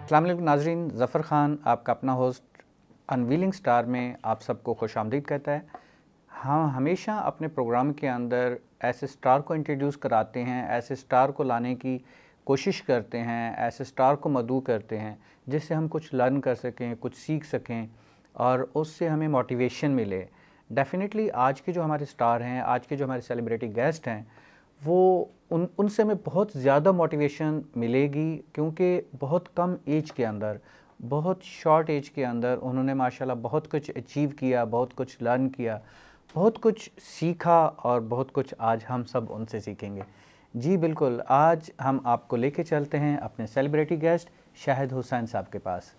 अस्सलाम वालेकुम नाज़रीन, ज़फ़र ख़ान आपका अपना होस्ट अनवीलिंग स्टार में आप सबको खुशामदीद कहता है। हम हमेशा अपने प्रोग्राम के अंदर ऐसे स्टार को इंट्रोड्यूस कराते हैं, ऐसे स्टार को लाने की कोशिश करते हैं, ऐसे स्टार को मदऊ करते हैं जिससे हम कुछ लर्न कर सकें, कुछ सीख सकें और उससे हमें मोटिवेशन मिले। डेफ़िनेटली आज के जो हमारे स्टार हैं, आज के जो हमारे सेलिब्रिटी गेस्ट हैं, वो उनसे हमें बहुत ज़्यादा मोटिवेशन मिलेगी क्योंकि बहुत कम एज के अंदर, बहुत शॉर्ट एज के अंदर उन्होंने माशाल्लाह बहुत कुछ अचीव किया, बहुत कुछ लर्न किया, बहुत कुछ सीखा और बहुत कुछ आज हम सब उनसे सीखेंगे। जी बिल्कुल, आज हम आपको लेके चलते हैं अपने सेलिब्रिटी गेस्ट शाहिद हुसैन साहब के पास।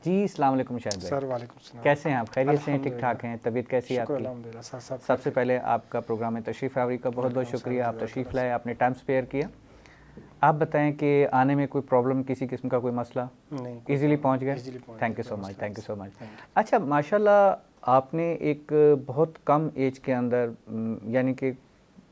जी अस्सलाम वालेकुम शाहिद भाई। सर वालेकुम सलाम। कैसे हैं आप? खैरियत से हैं? ठीक ठाक हैं? तबीयत कैसी है आपकी? अल्हम्दुलिल्लाह सर, सब सबसे पहले आपका प्रोग्राम में तशरीफ़ आवरी का बहुत बहुत शुक्रिया। आप तशरीफ़ लाए, आपने टाइम स्पेयर किया। आप बताएं कि आने में कोई प्रॉब्लम, किसी किस्म का कोई मसला? नहीं, इजीली पहुंच गए? Thank you so much, thank you so much. अच्छा, माशाल्लाह आपने एक बहुत कम एज के अंदर यानी कि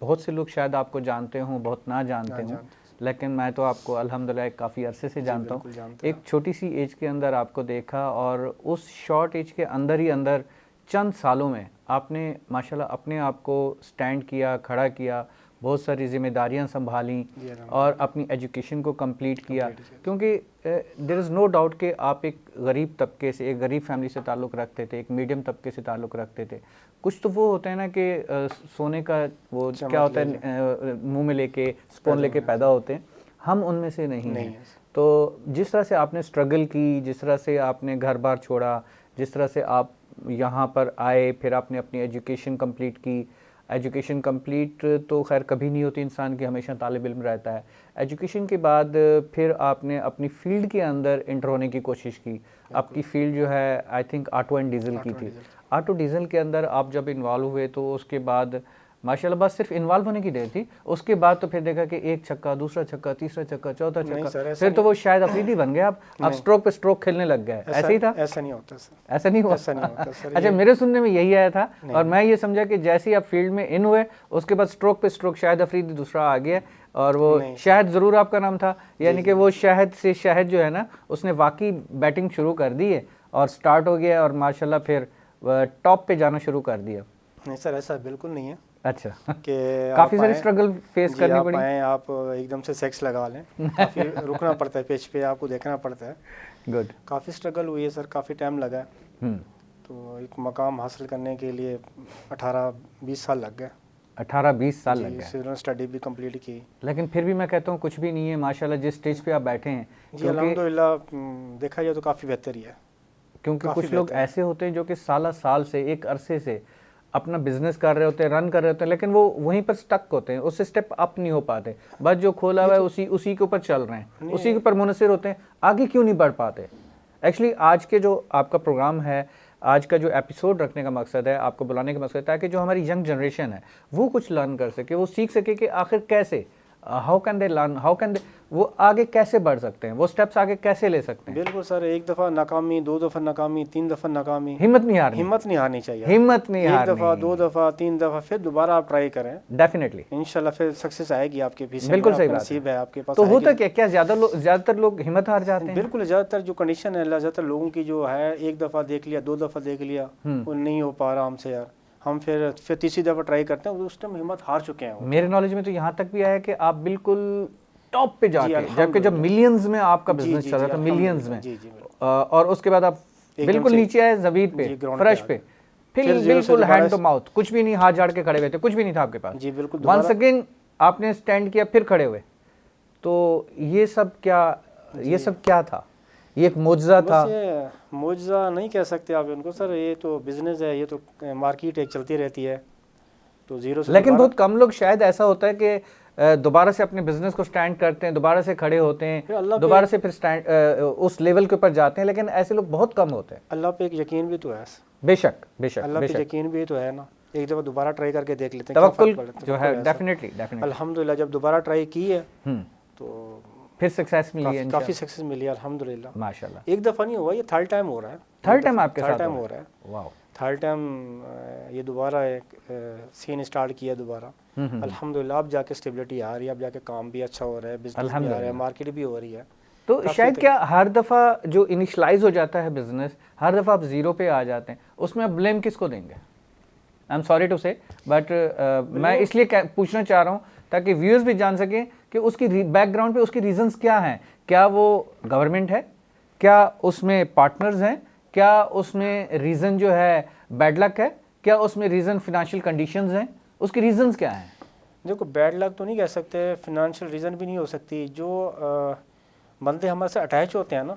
बहुत से लोग शायद आपको जानते हों, बहुत ना जानते हों, लेकिन मैं तो आपको अल्हम्दुलिल्लाह काफ़ी अरसे से जानता हूँ। एक छोटी सी एज के अंदर आपको देखा और उस शॉर्ट एज के अंदर ही अंदर चंद सालों में आपने माशाल्लाह अपने आप को स्टैंड किया, खड़ा किया, बहुत सारी जिम्मेदारियां संभाली और अपनी एजुकेशन को कंप्लीट किया। क्योंकि देयर इज़ नो डाउट कि आप एक गरीब तबके से, एक गरीब फैमिली से ताल्लुक़ रखते थे, एक मीडियम तबके से ताल्लुक़ रखते थे। कुछ तो वो होता है ना कि सोने का वो क्या होता है, मुंह में लेके स्पून लेके पैदा होते हैं, हम उनमें से नहीं हैं। तो जिस तरह से आपने स्ट्रगल की, जिस तरह से आपने घर बार छोड़ा, जिस तरह से आप यहाँ पर आए, फिर आपने अपनी एजुकेशन कंप्लीट की। एजुकेशन कंप्लीट तो खैर कभी नहीं होती इंसान की, हमेशा तालिब इल्म रहता है। एजुकेशन के बाद फिर आपने अपनी फील्ड के अंदर इंटर होने की कोशिश की। आपकी फील्ड जो है I think auto and diesel की थी। ऑटो डीजल के अंदर आप जब इन्वॉल्व हुए तो उसके बाद माशाल्लाह बस सिर्फ इन्वॉल्व होने की देर थी, उसके बाद तो फिर देखा कि एक छक्का, दूसरा छक्का, तीसरा छक्का, चौथा छक्का, फिर तो वो शायद अफरीदी बन गए। आप स्ट्रोक पे स्ट्रोक खेलने लग गए। ऐसे ही था? ऐसा नहीं होता सर, ऐसा नहीं हुआ? ऐसा नहीं होता सर। अच्छा, मेरे सुनने में यही आया था और मैं ये समझा कि जैसे ही आप फील्ड में इन हुए उसके बाद स्ट्रोक पे स्ट्रोक शाहिद अफरीदी दूसरा आ गया और वो शाहिद ज़रूर आपका नाम था, यानी कि वो शाहिद से शाहिद जो है ना, उसने वाकई बैटिंग शुरू कर दी है और स्टार्ट हो गया और माशाल्लाह फिर टॉप पे जाना शुरू कर दिया। नहीं सर, ऐसा बिल्कुल नहीं है। अच्छा, कि काफ़ी सारी स्ट्रगल फेस करनी पड़ी। आप एकदम से सेक्स लगा लें, काफ़ी रुकना पड़ता है, पेज पे आपको देखना पड़ता है। गुड, काफ़ी स्ट्रगल हुई है सर, काफ़ी टाइम लगा है। तो एक मकाम हासिल करने के लिए 18-20 साल लग गए। 18-20 साल लग गए। स्टडी भी कंप्लीट की, लेकिन फिर भी मैं कहता हूँ कुछ भी नहीं है माशाल्लाह जिस स्टेज पे आप बैठे हैं। जी अल्हम्दुलिल्लाह, देखा जाए तो काफ़ी बेहतर ही है। क्योंकि कुछ लोग ऐसे होते हैं जो कि साल से, एक अरसे से अपना बिजनेस कर रहे होते हैं, रन कर रहे होते हैं, लेकिन वो वहीं पर स्टक होते हैं, उससे स्टेप अप नहीं हो पाते। बस जो खोला हुआ है उसी के ऊपर चल रहे हैं, उसी के ऊपर मुनसिर होते हैं, आगे क्यों नहीं बढ़ पाते। एक्चुअली आज के जो आपका प्रोग्राम है, आज का जो एपिसोड रखने का मकसद है, आपको बुलाने का मकसद है ताकि जो हमारी यंग जनरेशन है वो कुछ लर्न कर सके, वो सीख सके कि आखिर कैसे, how can they learn, how can they, वो आगे कैसे बढ़ सकते हैं, वो स्टेप्स आगे कैसे ले सकते हैं। बिल्कुल सर, एक दफ़ा नाकामी, 2 दफ़ा नाकामी, 3 दफ़ा नाकामी, हिम्मत नहीं हारनी, हिम्मत नहीं हारनी चाहिए। हिम्मत नहीं हारनी, 1 दफ़ा, 2 दफ़ा, 3 दफ़ा, फिर दोबारा आप ट्राई करें, डेफिनेटली इंशाल्लाह फिर सक्सेस आएगी आपके पीछे। बिल्कुल सही बात नसीब है आपके पास। तो होता क्या ज़्यादातर लोग हिम्मत हार जाते हैं। बिल्कुल, ज़्यादातर जो कंडीशन है, ज़्यादातर लोगों की जो है, 1 दफ़ा देख लिया, 2 दफ़ा देख लिया, वो नहीं हो पा रहा हमसे यार, हम फिर तीसरी दफ़ा ट्राई करते हैं, उस टाइम हिम्मत हार चुके हैं। मेरे नॉलेज में तो यहाँ तक भी आया कि आप बिल्कुल टॉप पे जाके, जबकि जब मिलियंस में आपका बिजनेस चल रहा था, मिलियंस में, और उसके बाद आप बिल्कुल नीचे आए ज़मीन पे, फर्श पे, फिर बिल्कुल हैंड टू माउथ, कुछ भी नहीं, हाथ झाड़ के खड़े हुए थे, कुछ भी नहीं था आपके पास। जी बिल्कुल, वंस अगेन आपने स्टैंड किया, फिर खड़े हुए। तो ये सब क्या था? ये एक मोजज़ा था? मोजज़ा नहीं कह सकते आप इनको सर, ये तो बिजनेस है, ये तो मार्केट एक चलती रहती है, तो जीरो से। लेकिन बहुत कम लोग, शायद ऐसा होता है कि दोबारा से अपने बिजनेस को स्टैंड करते हैं, दोबारा से खड़े होते हैं, दोबारा से फिर स्टैंड उस लेवल के ऊपर जाते हैं, लेकिन ऐसे लोग बहुत कम होते हैं। अल्लाह पे एक यकीन भी तो है। बेशक अल्लाह पे यकीन भी तो है ना, एक दफ़ा दोबारा ट्राई करके देख लेते हैं, तवक्कुल जो है डेफिनेटली अल्हम्दुलिल्लाह जब दोबारा ट्राई की है तो फिर सक्सेस मिली है, काफ़ी सक्सेस मिली है अल्हम्दुलिल्लाह माशाल्लाह। एक दफ़ा नहीं हुआ, ये थर्ड टाइम हो रहा है। थर्ड टाइम आपके साथ हो रहा है? वाह, थर्ड टाइम ये दोबारा एक सीन स्टार्ट किया दोबारा। अल्हम्दुलिल्लाह अब जाके स्टेबिलिटी आ रही है, अब जाके काम भी अच्छा हो रहा है, बिजनेस भी आ रहा है, मार्केट भी हो रही है। तो शायद क्या हर दफ़ा जो इनिशलाइज हो जाता है बिजनेस, हर दफ़ा आप ज़ीरो पे आ जाते हैं, उसमें आप ब्लेम किसको देंगे? आई एम सॉरी टू से, बट मैं इसलिए पूछना चाह रहा हूँ ताकि व्यूअर्स भी जान सकें कि उसकी बैकग्राउंड पे उसकी रीजंस क्या हैं। क्या वो गवर्नमेंट है, क्या उसमें पार्टनर्स हैं, क्या उसमें रीज़न जो है बैड लक है, क्या उसमें रीज़न फिनेंशियल कंडीशंस हैं, उसकी रीजंस क्या हैं? देखो बैड लक तो नहीं कह सकते, फिनेंशियल रीज़न भी नहीं हो सकती। जो बंदे हमारे से अटैच होते हैं ना,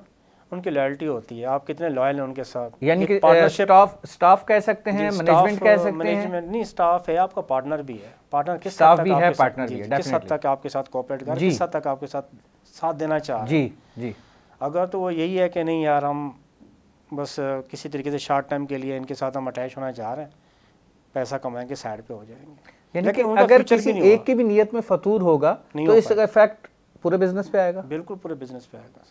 उनकी लॉयल्टी होती है, आप कितने लॉयल हैं उनके साथ। यानी कि पार्टनरशिप, स्टाफ कह सकते हैं, मैनेजमेंट कह सकते हैं। मैनेजमेंट नहीं, स्टाफ है, आपका पार्टनर भी है। पार्टनर किस स्टाफ हद भी तक है, आपके पार्टनर साथ, भी है, किस हद तक आपके साथ कोऑपरेट कर, किस हद तक आपके साथ देना चाह रहे हैं। जी। अगर तो वो यही है कि नहीं यार, हम बस किसी तरीके से शॉर्ट टाइम के लिए इनके साथ हम अटैच होना चाह रहे हैं, पैसा कमाएंगे, साइड पे हो जाएंगे। यानी कि अगर किसी एक की भी नियत में फतूर होगा तो इसका इफेक्ट पूरे बिजनेस पे आएगा। बिल्कुल पूरे बिजनेस पे आएगा।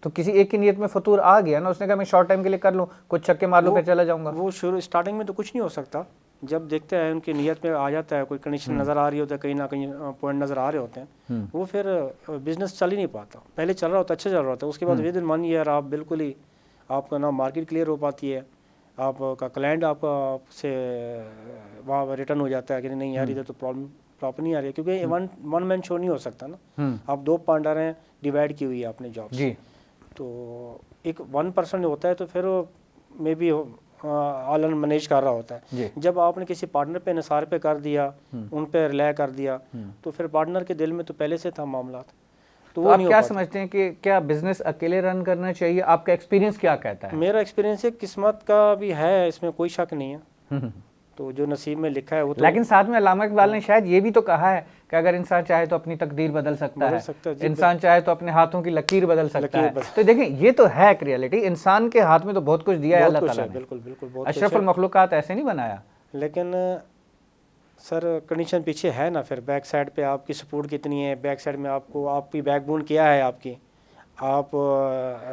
तो किसी एक की नियत में फतूर आ गया ना, उसने कहा मैं शॉर्ट टाइम के लिए कर लूँ, कुछ छक्के मार लूँ, फिर चला जाऊंगा। वो शुरू स्टार्टिंग में तो कुछ नहीं हो सकता, जब देखते हैं उनकी नियत में आ जाता है, कोई कंडीशन नज़र आ रही होती है, कहीं ना कहीं पॉइंट नज़र आ रहे होते हैं, वो फिर बिजनेस चल ही नहीं पाता। पहले चल रहा होता, अच्छा चल रहा होता है, उसके बाद विद इन 1 ईयर आप बिल्कुल ही, आपका ना मार्केट क्लियर हो पाती है, आपका क्लाइंट आपका आपसे वहाँ रिटर्न हो जाता है कि नहीं यार इधर तो प्रॉब्लम प्रॉपर नहीं आ रही है, क्योंकि वन मैन शो नहीं हो सकता ना। आप 2 पार्टनर हैं, डिवाइड की हुई है आपने जॉब जी, तो एक 1 पर्सन होता है, तो फिर मे बी ऑल मैनेज कर रहा होता है। जब आपने किसी पार्टनर पे निसार पे कर दिया, उन पे रिलाय कर दिया, तो फिर पार्टनर के दिल में तो पहले से था मामला। तो आप क्या समझते हैं कि क्या बिजनेस अकेले रन करना चाहिए? आपका एक्सपीरियंस क्या कहता है? मेरा एक्सपीरियंस है, किस्मत का भी है, इसमें कोई शक नहीं है। तो जो नसीब में लिखा है वो तो, लेकिन साथ में अल्लामा इकबाल ने शायद ये भी तो कहा है कि अगर इंसान चाहे तो अपनी तकदीर बदल सकता है, इंसान चाहे तो अपने हाथों की लकीर बदल सकता है। तो देखें, ये तो है एक रियलिटी, इंसान के हाथ में तो बहुत कुछ दिया है अल्लाह ताला ने। बिल्कुल बिल्कुल, अशरफुल मखलूकात ऐसे नहीं बनाया। लेकिन सर कंडीशन पीछे है ना, फिर बैक साइड पे आपकी सपोर्ट कितनी है, बैक साइड में आपको आपकी बैकबोन क्या है आपकी। आप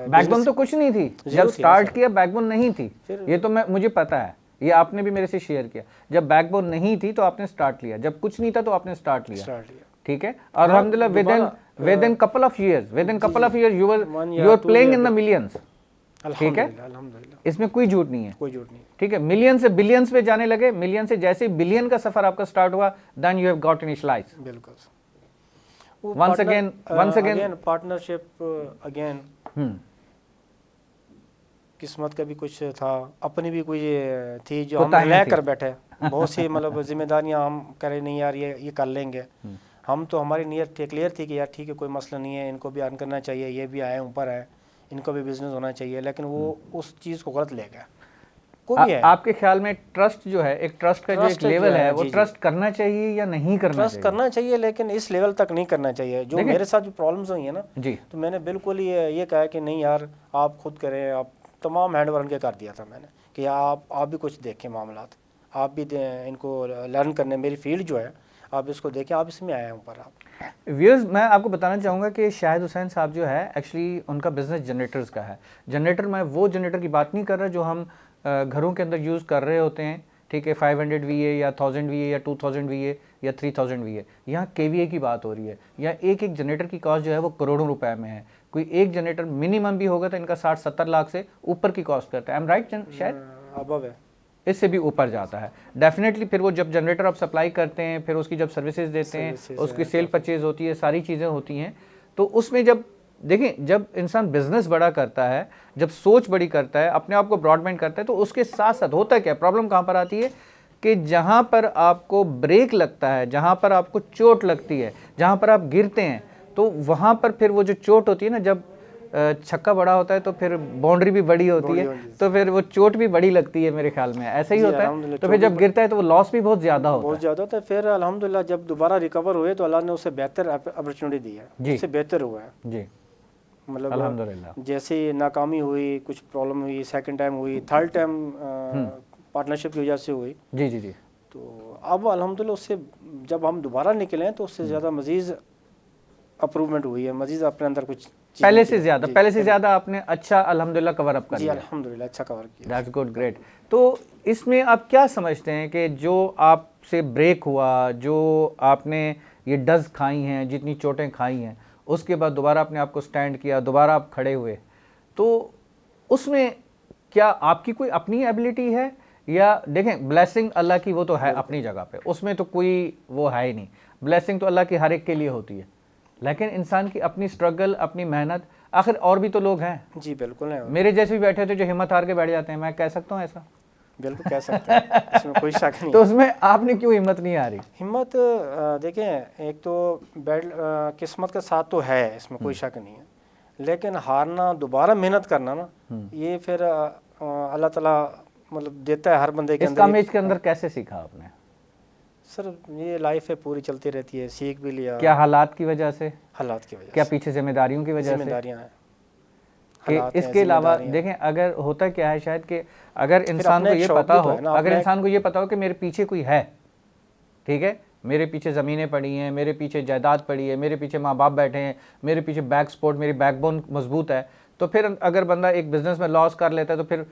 बैकबोन तो कुछ नहीं थी जब स्टार्ट किया, बैकबोन नहीं थी, ये तो मुझे पता है, ये आपने भी मेरे से शेयर किया। जब बैकबोन नहीं थी तो आपने स्टार्ट लिया, जब कुछ नहीं था तो आपने स्टार्ट लिया, ठीक है। और अल्हम्दुलिल्लाह within couple of years you are playing in the millions, ठीक है। इसमें कोई झूठ नहीं है, कोई झूठ नहीं, ठीक है। मिलियन से बिलियंस पे जाने लगे, मिलियन से जैसे बिलियन का सफर आपका स्टार्ट हुआ, then you have got initialize. बिल्कुल, वंस अगेन पार्टनरशिप अगेन, किस्मत का भी कुछ था, अपनी भी कोई थी जो हम ले कर बैठे। बहुत सी मतलब जिम्मेदारियां हम करें, नहीं यार ये कर लेंगे हम, तो हमारी नीयत क्लियर थी कि यार ठीक है कोई मसला नहीं है, इनको भी अर्न करना चाहिए, ये भी आए ऊपर है, इनको भी बिजनेस होना चाहिए। लेकिन वो उस चीज़ को गलत ले गया। आपके ख्याल में ट्रस्ट जो है, एक ट्रस्ट का जो एक लेवल है, वो ट्रस्ट करना चाहिए या नहीं करना चाहिए? ट्रस्ट करना चाहिए, लेकिन इस लेवल तक नहीं करना चाहिए। जो मेरे साथ जो प्रॉब्लम्स हुई है ना जी, तो मैंने बिल्कुल ये कहा कि नहीं यार आप खुद करें। आप तमाम हैंड ओवर के कर दिया था मैंने कि आप भी कुछ देखें मामलात, आप भी इनको लर्न करने, मेरी फील्ड जो है आप इसको देखें, आप इसमें आए हैं ऊपर। आप व्यूअर्स, मैं आपको बताना चाहूँगा कि शाहिद हुसैन साहब जो है एक्चुअली उनका बिजनेस जनरेटर्स का है। जनरेटर, मैं वो जनरेटर की बात नहीं कर रहा जो हम घरों के अंदर यूज़ कर रहे होते हैं, ठीक है, 500 VA या 1000 VA या 2000 VA या 3000 VA। यहाँ KVA की बात हो रही है। यहाँ एक जनरेटर की कॉस्ट जो है वो करोड़ों रुपए में है। कोई एक जनरेटर मिनिमम भी होगा तो इनका 60-70 लाख से ऊपर की कॉस्ट करता है। आई एम राइट शायद? अबव है, इससे भी ऊपर जाता है डेफिनेटली। फिर वो जब जनरेटर आप सप्लाई करते हैं, फिर उसकी जब सर्विसेज देते हैं, उसकी सेल परचेज होती है, सारी चीज़ें होती हैं। तो उसमें जब देखें, जब इंसान बिजनेस बड़ा करता है, जब सोच बड़ी करता है, अपने आप को ब्रॉडमाइंड करता है, तो उसके साथ साथ होता है क्या, प्रॉब्लम कहाँ पर आती है कि जहाँ पर आपको ब्रेक लगता है, जहाँ पर आपको चोट लगती है, जहाँ पर आप गिरते हैं, तो वहाँ पर फिर वो जो चोट होती है ना, जब छक्का बड़ा होता है तो फिर बाउंड्री भी बड़ी होती है, तो फिर वो चोट भी बड़ी लगती है मेरे ख्याल में, ऐसा ही होता है। तो फिर जब गिरता है तो वो लॉस भी बहुत ज़्यादा होता है। फिर अल्हम्दुलिल्लाह जब दोबारा रिकवर हुए तो अल्लाह ने उसे बेहतर अपॉर्चुनिटी दी है, उससे बेहतर हुआ है जी, मतलब अल्हम्दुलिल्लाह। जैसे नाकामी हुई, कुछ प्रॉब्लम हुई, सेकंड टाइम हुई, थर्ड टाइम पार्टनरशिप की वजह से हुई जी जी जी, तो अब अल्हम्दुलिल्लाह उससे जब हम दोबारा निकले हैं तो उससे ज़्यादा मजीद अप्रूवमेंट हुई है, मजीद अपने अंदर कुछ पहले से ज़्यादा आपने अच्छा अल्हम्दुलिल्लाह कवर अप कर लिया। अल्हम्दुलिल्लाह अच्छा कवर किया। That's good, great. तो इसमें आप क्या समझते हैं कि जो आपसे ब्रेक हुआ, जो आपने ये डज खाई हैं, जितनी चोटें खाई हैं, उसके बाद दोबारा अपने आप को स्टैंड किया, दोबारा आप खड़े हुए, तो उसमें क्या आपकी कोई अपनी एबिलिटी है, या देखें ब्लेसिंग अल्लाह की वो तो है अपनी जगह पे, उसमें तो कोई वो है ही नहीं, ब्लेसिंग तो अल्लाह की हर एक के लिए होती है, लेकिन इंसान की अपनी स्ट्रगल, अपनी मेहनत, आखिर और भी तो लोग हैं। जी बिल्कुल है, मेरे जैसे भी बैठे थे जो हिम्मत हार के बैठ जाते हैं, मैं कह सकता हूँ ऐसा? बिल्कुल कह सकते हैं, इसमें कोई शक नहीं। तो उसमें आपने क्यों हिम्मत नहीं हारी? हिम्मत देखें, एक तो बैड किस्मत के साथ तो है, इसमें कोई शक नहीं है, लेकिन हारना, दोबारा मेहनत करना ना, ये फिर अल्लाह ताला मतलब देता है हर बंदे के इस अंदर। कम एज के अंदर कैसे सीखा आपने? सर ये लाइफ है, पूरी चलती रहती है, सीख भी लिया। क्या हालात की वजह से? हालात की वजह क्या से, पीछे जिम्मेदारियों की वजह से? जिम्मेदारियां हैं कि इसके अलावा देखें, अगर होता क्या है शायद कि अगर इंसान को ये पता हो, अगर इंसान को ये पता हो कि मेरे पीछे कोई है, ठीक है, मेरे पीछे ज़मीनें पड़ी हैं, मेरे पीछे जायदाद पड़ी है, मेरे पीछे माँ बाप बैठे हैं, मेरे पीछे बैक सपोर्ट, मेरी बैकबोन मजबूत है, तो फिर अगर बंदा एक बिजनेस में लॉस कर लेता है तो फिर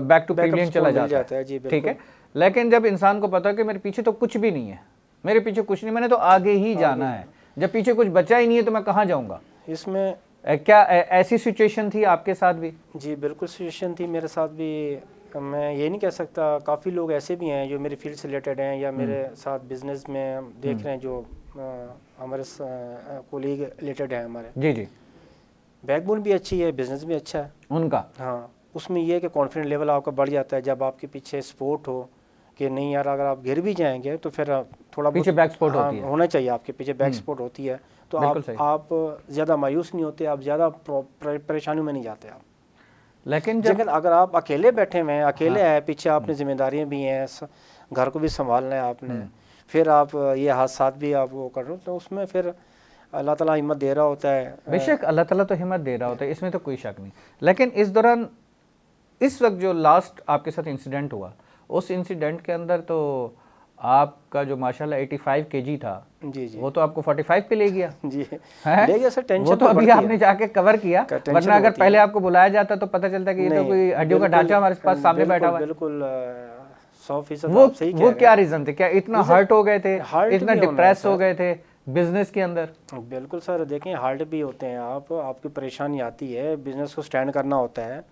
बैक टू प्रीमियम चला जाता है, ठीक है। लेकिन जब इंसान को पता है कि मेरे पीछे तो कुछ भी नहीं है, मेरे पीछे कुछ नहीं, मैंने तो आगे ही जाना है, जब पीछे कुछ बचा ही नहीं है तो मैं कहाँ जाऊँगा? इसमें क्या ऐसी सिचुएशन थी आपके साथ भी? जी बिल्कुल सिचुएशन थी मेरे साथ भी। मैं ये नहीं कह सकता, काफ़ी लोग ऐसे भी हैं जो मेरी फील्ड से रिलेटेड हैं या मेरे साथ बिजनेस में देख रहे हैं, जो हमारे कोलीग रिलेटेड हैं हमारे। जी जी, बैकबोन भी अच्छी है, बिजनेस भी अच्छा है उनका। हाँ, उसमें ये है कि कॉन्फिडेंस लेवल आपका बढ़ जाता है जब आपके पीछे सपोर्ट हो, कि नहीं यार अगर आप गिर भी जाएंगे तो फिर थोड़ा पीछे बैक सपोर्ट होती है, होना चाहिए आपके पीछे बैक सपोर्ट होती है, तो आप ज़्यादा मायूस नहीं होते, आप ज़्यादा परेशानियों में नहीं जाते आप। लेकिन अगर आप अकेले बैठे हुए हैं, अकेले है, पीछे आपने जिम्मेदारियां भी हैं, घर को भी संभालना है आपने, फिर आप ये हादसात भी आप वो कर रहे हो, तो उसमें फिर अल्लाह ताला हिम्मत दे रहा होता है। बेशक अल्लाह ताला तो हिम्मत दे रहा होता है, इसमें तो कोई शक नहीं, लेकिन इस दौरान, इस वक्त जो लास्ट आपके साथ इंसिडेंट हुआ, उस इंसिडेंट के अंदर तो आपका जो माशाल्लाह 85 kg था, जी जी, वो तो आपको 45 पे ले गया। जी ले गया सर, टेंशन वो तो अभी आपने जाके कवर किया, वरना अगर पहले आपको बुलाया जाता तो पता चलता कि ये तो कोई हड्डियों का ढांचा हमारे पास सामने बैठा हुआ है। बिल्कुल 100% वो क्या रीजन थे? क्या इतना हर्ट हो गए थे, इतना डिप्रेस हो गए थे बिजनेस के अंदर? बिल्कुल सर, देखें हार्ट भी होते हैं, आपकी परेशानी आती है, बिजनेस को स्टैंड करना होता है,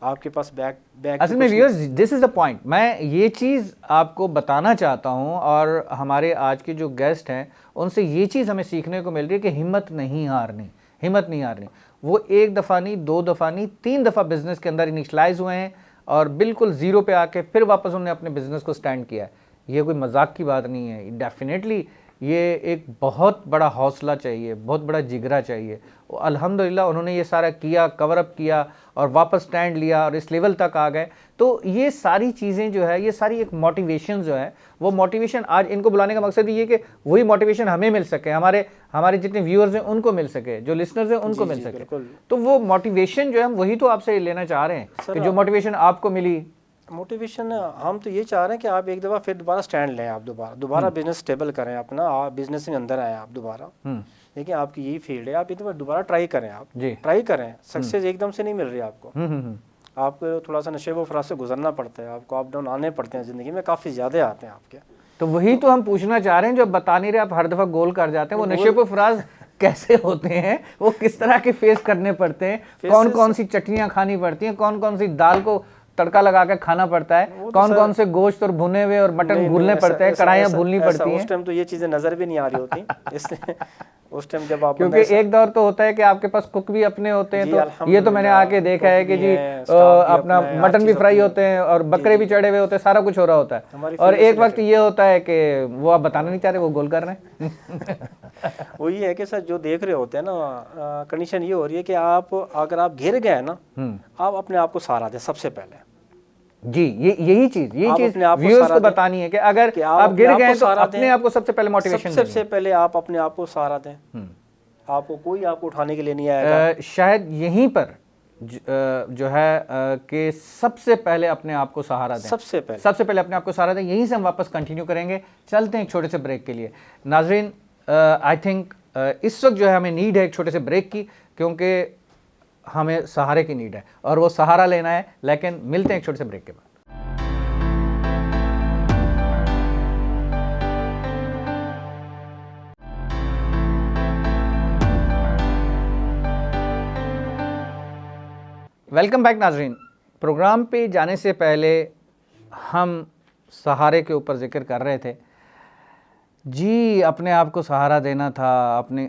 आपके पास बैक असल में viewers, this is the point, मैं ये चीज़ आपको बताना चाहता हूँ, और हमारे आज के जो गेस्ट हैं उनसे ये चीज़ हमें सीखने को मिल रही है कि हिम्मत नहीं हारनी, हिम्मत नहीं हारनी। वो एक दफ़ा नहीं, दो दफ़ा नहीं, 3 दफ़ा बिजनेस के अंदर इनिशलाइज हुए हैं और बिल्कुल ज़ीरो पे आके फिर वापस उन्होंने अपने बिजनेस को स्टैंड किया है। ये कोई मजाक की बात नहीं है, डेफिनेटली ये एक बहुत बड़ा हौसला चाहिए, बहुत बड़ा जिगरा चाहिए। अल्हम्दुलिल्लाह उन्होंने ये सारा किया, कवर अप किया और वापस स्टैंड लिया और इस लेवल तक आ गए। तो ये सारी चीज़ें जो है, ये सारी एक मोटिवेशन जो है, वो मोटिवेशन आज इनको बुलाने का मकसद ये कि वही मोटिवेशन हमें मिल सके, हमारे जितने व्यूअर्स हैं उनको मिल सके, जो लिसनर्स हैं उनको मिल सके। तो वो मोटिवेशन जो है हम वही तो आपसे लेना चाह रहे हैं कि जो मोटिवेशन आपको मिली। मोटिवेशन हम तो ये चाह रहे हैं कि आप एक दफ़ा फिर दोबारा स्टैंड लें, आप दोबारा बिजनेस स्टेबल करें अपना, आप बिजनेस में अंदर आए आप दोबारा। देखिए आपकी यही फील्ड है, आप एक दफ़ा दोबारा ट्राई करें, आप ट्राई करें, सक्सेस एकदम से नहीं मिल रही आपको, आपको थोड़ा सा नशे व फराज से गुजरना पड़ता है, आपको अप डाउन आने पड़ते हैं ज़िंदगी में, काफ़ी ज़्यादा आते हैं आपके। तो वही तो हम पूछना चाह रहे हैं, जो बता नहीं रहे आप, हर दफ़ा गोल कर जाते हैं, वो नशे व फराज कैसे होते हैं, वो किस तरह के फेस करने पड़ते हैं, कौन कौन सी चटनियाँ खानी पड़ती हैं, कौन कौन सी दाल को तड़का लगा के खाना पड़ता है, कौन कौन से गोश्त और भुने हुए और मटन भूलने पड़ते हैं, कढ़ाइयाँ भूलनी पड़ती हैं। उस टाइम तो ये चीज़ें नज़र भी नहीं आ रही होती इसलिए उस टाइम जब आप, क्योंकि एक दौर तो होता है कि आपके पास कुक भी अपने होते हैं, तो ये तो मैंने आके देखा है कि जी अपना मटन भी फ्राई होते हैं और बकरे भी चढ़े हुए होते हैं, सारा कुछ हो रहा होता है, और एक वक्त ये होता है कि वो आप बताना नहीं चाह रहे, वो गोल कर रहे हैं। वो ये है कि सर जो देख रहे होते हैं ना, कंडीशन ये हो रही है कि आप अगर आप गिर गए ना, आप अपने आप को सहारा दें सबसे पहले। जी, यही चीज व्यूअर्स को बतानी है कि अगर आप गिर गए तो अपने आप को सबसे पहले मोटिवेशन, सबसे पहले आप अपने आप को सहारा दें, आपको कोई आपको उठाने के लिए नहीं आएगा। शायद यहीं पर जो है कि सबसे पहले अपने आप को सहारा दें, सबसे पहले अपने आप को सहारा दें। यहीं से हम वापस कंटिन्यू करेंगे, चलते हैं एक छोटे से ब्रेक के लिए। नाजरीन, आई थिंक इस वक्त जो है हमें नीड है एक छोटे से ब्रेक की, क्योंकि हमें सहारे की नीड है और वो सहारा लेना है। लेकिन मिलते हैं एक छोटे से ब्रेक के बाद। वेलकम बैक नाजरीन। प्रोग्राम पे जाने से पहले हम सहारे के ऊपर जिक्र कर रहे थे जी, अपने आप को सहारा देना था,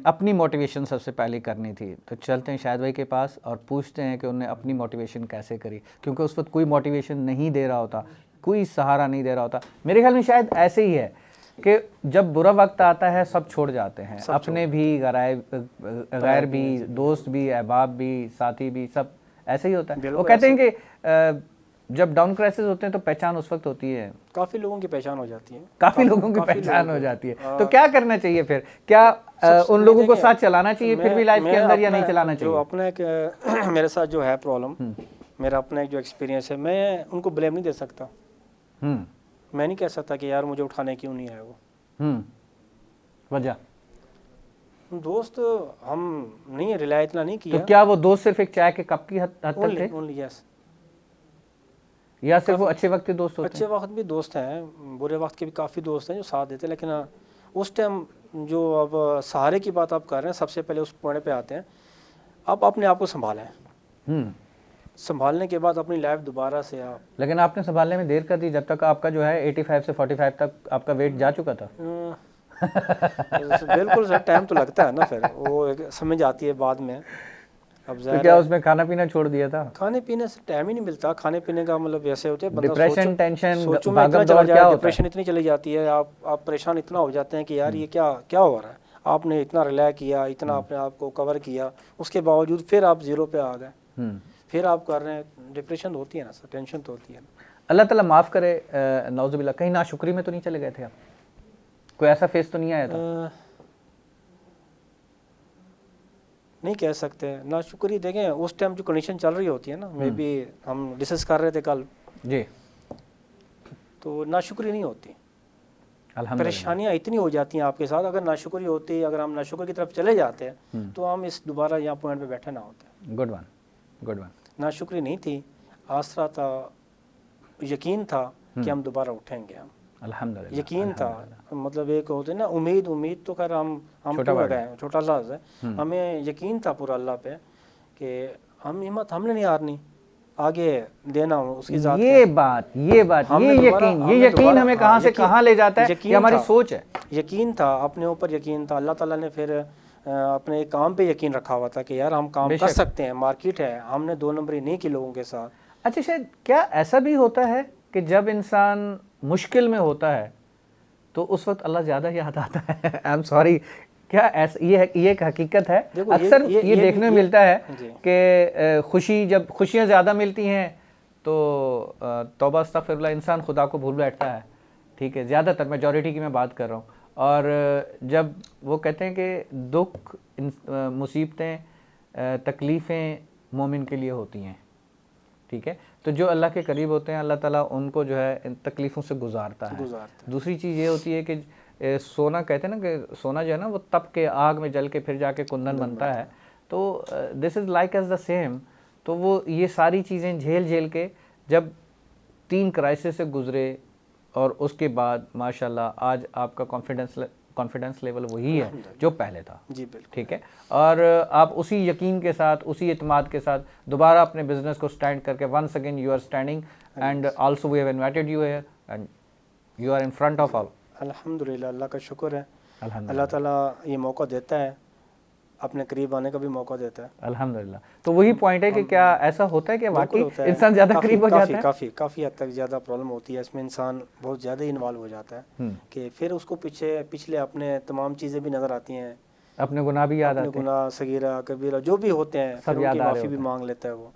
अपनी मोटिवेशन सबसे पहले करनी थी। तो चलते हैं शाहिद भाई के पास और पूछते हैं कि उन्होंने अपनी मोटिवेशन कैसे करी, क्योंकि उस वक्त कोई मोटिवेशन नहीं दे रहा होता, कोई सहारा नहीं दे रहा होता। मेरे ख्याल में शायद ऐसे ही है कि जब बुरा वक्त आता है सब छोड़ जाते हैं, अपने भी, गैर भी, दोस्त भी, अहबाब भी, साथी भी, सब ऐसे ही होता है। वो कहते हैं कि जब डाउन क्राइसिस होते हैं तो पहचान उस वक्त होती है, काफ़ी लोगों की पहचान हो जाती है, काफ़ी लोगों की पहचान हो जाती है। तो क्या करना चाहिए फिर? क्या उन लोगों को साथ चलाना चाहिए फिर भी लाइफ के अंदर, या नहीं चलाना चाहिए? जो अपना एक मेरे साथ जो है प्रॉब्लम, मेरा अपना एक जो एक्सपीरियंस है, मैं उनको ब्लेम नहीं दे सकता। मैं नहीं कह सकता कि यार मुझे उठाने क्यों नहीं आया वो। वजह दोस्त हम नहीं रिलाय इतना नहीं किया। तो क्या वो दोस्त सिर्फ एक चाय के कप की हद तक थे? Only yes. या सिर्फ वो अच्छे वक्त के दोस्त होते हैं? अच्छे वक्त भी दोस्त हैं, बुरे वक्त के भी काफ़ी दोस्त हैं जो साथ देते हैं, लेकिन उस टाइम जो अब सहारे की बात आप कर रहे हैं, सबसे पहले उस पॉइंट पे आते हैं, आप अपने आप को संभालें। संभालने के बाद अपनी लाइफ दोबारा से आप। लेकिन आपने संभालने में देर कर दी, जब तक आपका जो है 85 से 45 तक आपका वेट जा चुका था। बिल्कुल सर, टाइम तो लगता है ना, फिर वो एक समझ आती है बाद में। अब तो क्या उसमें खाना पीना छोड़ दिया था? खाने पीने से टाइम ही नहीं मिलता, खाने पीने का मतलब ऐसे होते हैं, डिप्रेशन, टेंशन, भागम दौड़, क्या होता है, डिप्रेशन इतनी चली जाती है, आप परेशान इतना हो जाते हैं कि यार ये क्या क्या हो रहा है। आपने इतना रिलाय किया, इतना अपने आप को कवर किया, उसके बावजूद फिर आप जीरो पे आ गए, फिर आप कर रहे हैं। डिप्रेशन होती है ना सर, टेंशन तो होती है ना। अल्लाह ताला माफ़ करे, नौजुबिल्लाह, कहीं नाशुक्री में तो नहीं चले गए थे आप? कोई ऐसा फेस तो नहीं आया था? नहीं कह सकते नाशुक्री। देखें उस टाइम जो कंडीशन चल रही होती है ना, मे बी हम डिस्कस कर रहे थे कल जी, तो नाशुक्री नहीं होती। अल्हम्दुलिल्लाह। परेशानियाँ इतनी हो जाती हैं आपके साथ, अगर नाशुक्री होती, अगर हम नाशुक्र की तरफ चले जाते हैं तो हम इस दोबारा यहाँ पॉइंट पे बैठे ना होते। Good one, good one. नाशुक्री नहीं थी, आसरा था, यकीन था कि हम दोबारा उठेंगे। हम अल्हम्दुलिल्लाह, यकीन था, मतलब एक होते ना उम्मीद तो खैर हम पूरा गए, छोटा लफ्ज़ है। हमें यकीन था पूरा अल्लाह पे कि हम हिम्मत हमने नहीं हारनी, आगे देना उसकी ज़ात। ये यकीन हमें कहाँ से कहाँ ले जाता है, ये हमारी सोच है। यकीन था, अपने ऊपर यकीन था। अल्लाह ताला ने फिर अपने काम पे यकीन रखा हुआ था कि यार हम काम कर सकते हैं, मार्केट है, हमने 2 नंबरी नहीं की लोगों के साथ। अच्छा, शायद क्या ऐसा भी होता है कि जब इंसान मुश्किल में होता है तो उस वक्त अल्लाह ज़्यादा याद आता है? आई एम सॉरी, क्या ऐसा ये एक हकीकत है? अक्सर ये देखने में मिलता है कि जब खुशियाँ ज़्यादा मिलती हैं तो तौबा अस्तगफिरुल्लाह, इंसान खुदा को भूल बैठता है। ठीक है, ज़्यादातर मेजॉरिटी की मैं बात कर रहा हूँ। और जब वो कहते हैं कि दुख, मुसीबतें, तकलीफ़ें मोमिन के लिए होती हैं, ठीक है, तो जो अल्लाह के करीब होते हैं अल्लाह ताला उनको जो है इन तकलीफ़ों से गुजारता है। दूसरी चीज़ ये होती है कि सोना, कहते हैं ना कि सोना जो है ना वो तप के, आग में जल के फिर जाके कुंदन बनता है। तो this is like as the same. तो वो ये सारी चीज़ें झेल के जब 3 क्राइसिस से गुज़रे और उसके बाद माशाल्लाह आज आपका कॉन्फिडेंस लेवल वही है जो पहले था। जी बिल्कुल, ठीक है। और आप उसी यकीन के साथ, उसी इत्मीनान के साथ दोबारा अपने बिजनेस को स्टैंड करके once again you are standing, and also we have invited you here and you are in front of all. अल्हम्दुलिल्लाह, अल्लाह का शुक्र है। अल्लाह ताला ये मौका देता है, अपने करीब आने का भी मौका देता है। अल्हम्दुलिल्लाह। तो वही पॉइंट है कि क्या ऐसा होता है कि वाकई इंसान ज़्यादा करीब हो जाता है? काफ़ी हद तक ज़्यादा प्रॉब्लम होती है इसमें, इंसान बहुत ज़्यादा इन्वॉल्व हो जाता है कि फिर उसको पिछले अपने तमाम चीज़ें भी नज़र आती हैं, अपने गुनाह भी याद आते हैं, गुनाह सगीरा कबीरा जो भी होते हैं, सब याद आ रहे माफ़ी भी मांग लेता है वो।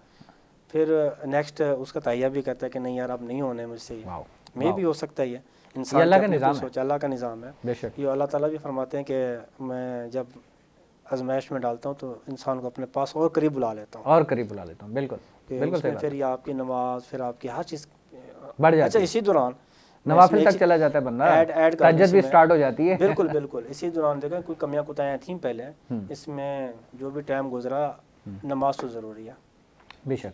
फिर नेक्स्ट उसका तैयार भी करता है कि नहीं यार अब नहीं होने मुझसे, मैं भी हो सकता है। इंसान अल्लाह का निज़ाम है, अल्लाह का निज़ाम है बेशक। ये अल्लाह ताला भी फरमाते हैं कि मैं जब आजमाइश में डालता हूँ तो इंसान को अपने पास और करीब बुला लेता हूँ, बिल्कुल बिल्कुल। फिर ये आपकी नमाज, फिर आपकी हर चीज़ बढ़ जाती है। अच्छा, इसी दौरान नवाफिल तक चला जाता है बंदा, तहज्जुद भी स्टार्ट हो जाती है। बिल्कुल। इसी दौरान देखें कोई कमियां कुताहियां थी पहले, इसमें जो भी टाइम गुजरा, नमाज तो ज़रूरी है। बेशक,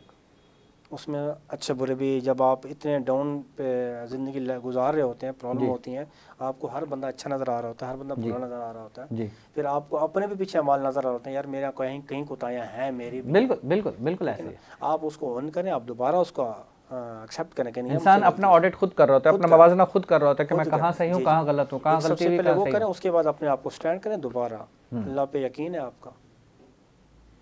उसमें अच्छे बुरे भी, जब आप इतने डाउन पे ज़िंदगी गुजार रहे होते हैं, प्रॉब्लम होती हैं, आपको हर बंदा अच्छा नज़र आ रहा होता है, हर बंदा बुरा नज़र आ रहा होता है, फिर आपको अपने भी पीछे माल नज़र आ रहा होता है, यार मेरा कहीं कहीं कोताहियाँ हैं मेरी भी। बिल्कुल बिल्कुल बिल्कुल ऐसे ही। आप उसको ऑन करें, आप दोबारा उसको एक्सेप्ट करें कि नहीं, इंसान अपना ऑडिट खुद कर रहा होता है, अपना मवाजना खुद कर रहा होता है कि मैं कहाँ सही हूँ, कहाँ गलत हूँ, कहाँ गलती हुई, पहले वो करें, उसके बाद अपने आप को स्टैंड करें दोबारा। अल्लाह पे यकीन है, आपका